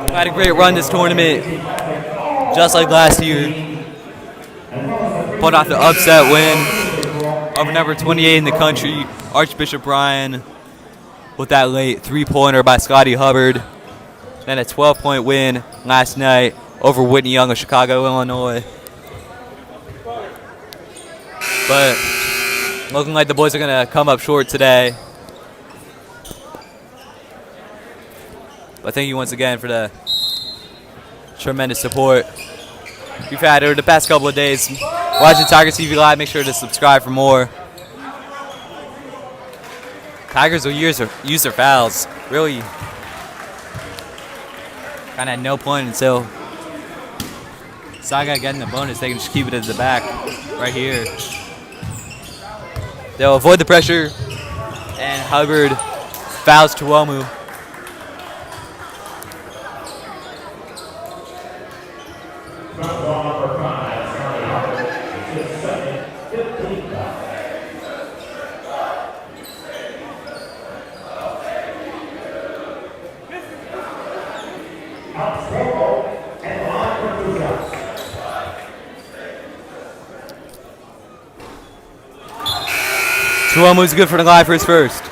Had a great run this tournament, just like last year. Pulled off the upset win over number 28 in the country, Archbishop Bryan, with that late three-pointer by Scotty Hubbard. Then a 12-point win last night over Whitney Young of Chicago, Illinois. But looking like the boys are going to come up short today. But thank you once again for the tremendous support we've had over the past couple of days. Watching Tigers TV Live, make sure to subscribe for more. Tigers will use their fouls. Really kind of had no point until Gonzaga getting the bonus. They can just keep it at the back right here. They'll avoid the pressure, and Hubbard fouls Tuomu. Tuomu's good for the line for his first.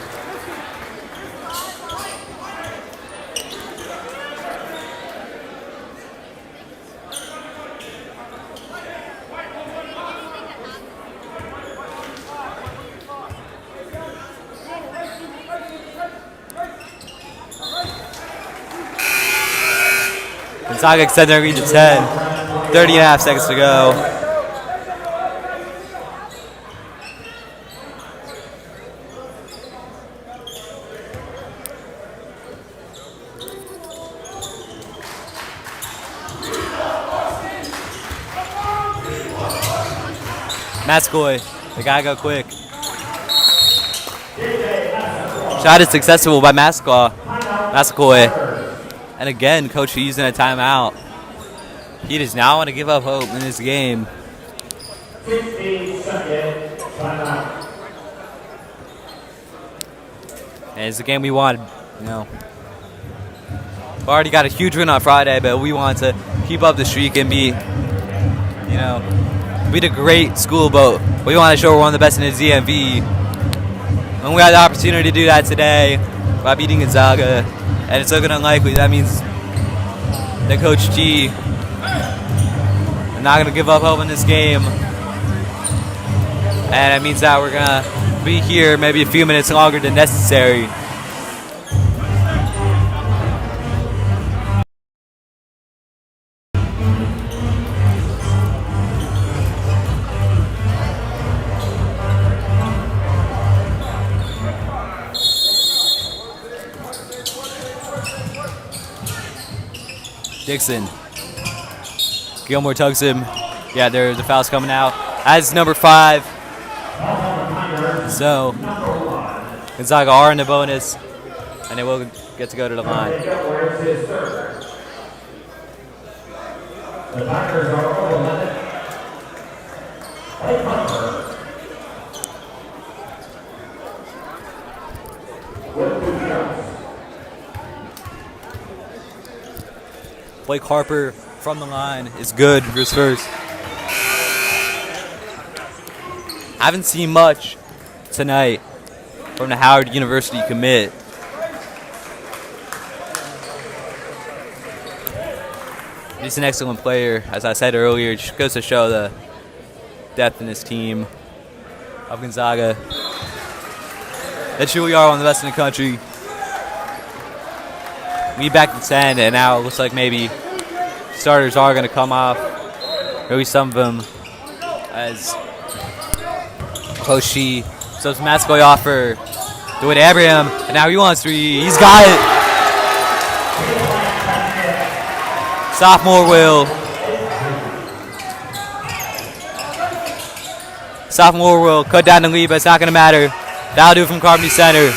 Gonzaga extend their lead to 10. 30.5 seconds to go. Mascoy, they gotta go quick. Shot is successful by Mascoy. And again, Coach using a timeout. He does not want to give up hope in this game. 16-second timeout. And it's the game we wanted, you know. We already got a huge win on Friday, but we want to keep up the streak and be, you know, be the great school boat. We want to show we're one of the best in the DMV. And we had the opportunity to do that today by beating Gonzaga. And it's looking unlikely. That means that Coach G is not going to give up hope in this game. And it means that we're going to be here maybe a few minutes longer than necessary. Dixon. Gilmore tugs him. Yeah, the foul's coming out. As number 5. So, Gonzaga are in the bonus, and they will get to go to the line. The Tigers are over limit. With 2 shots. Blake Harper from the line is good for his first. Haven't seen much tonight from the Howard University commit. He's an excellent player. As I said earlier, it just goes to show the depth in this team of Gonzaga. They truly are one of the best in the country. We back to 10, and now it looks like maybe starters are going to come off. Maybe some of them as Hoshi. So it's Mascoy off for Dwight Abraham, and now he wants three. He's got it. Sophomore will cut down the lead, but it's not going to matter. That'll do it from Carmody Center.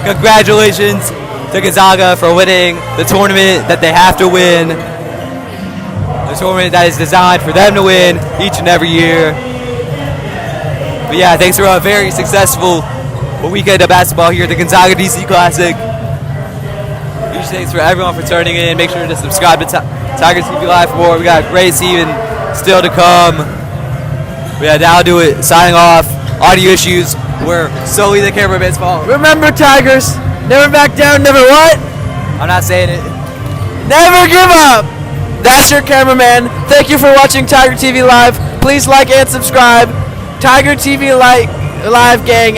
Congratulations to Gonzaga for winning the tournament that they have to win. The tournament that is designed for them to win each and every year. But yeah, thanks for a very successful weekend of basketball here at the Gonzaga DC Classic. Huge thanks for everyone for turning in. Make sure to subscribe to Tiger TV Live for more. We got a great season still to come. But yeah, that'll do it. Signing off. Audio issues were solely the cameraman's fault. Remember, Tigers, never back down, never what? I'm not saying it. Never give up! That's your cameraman. Thank you for watching Tiger TV Live. Please like and subscribe. Tiger TV Live gang.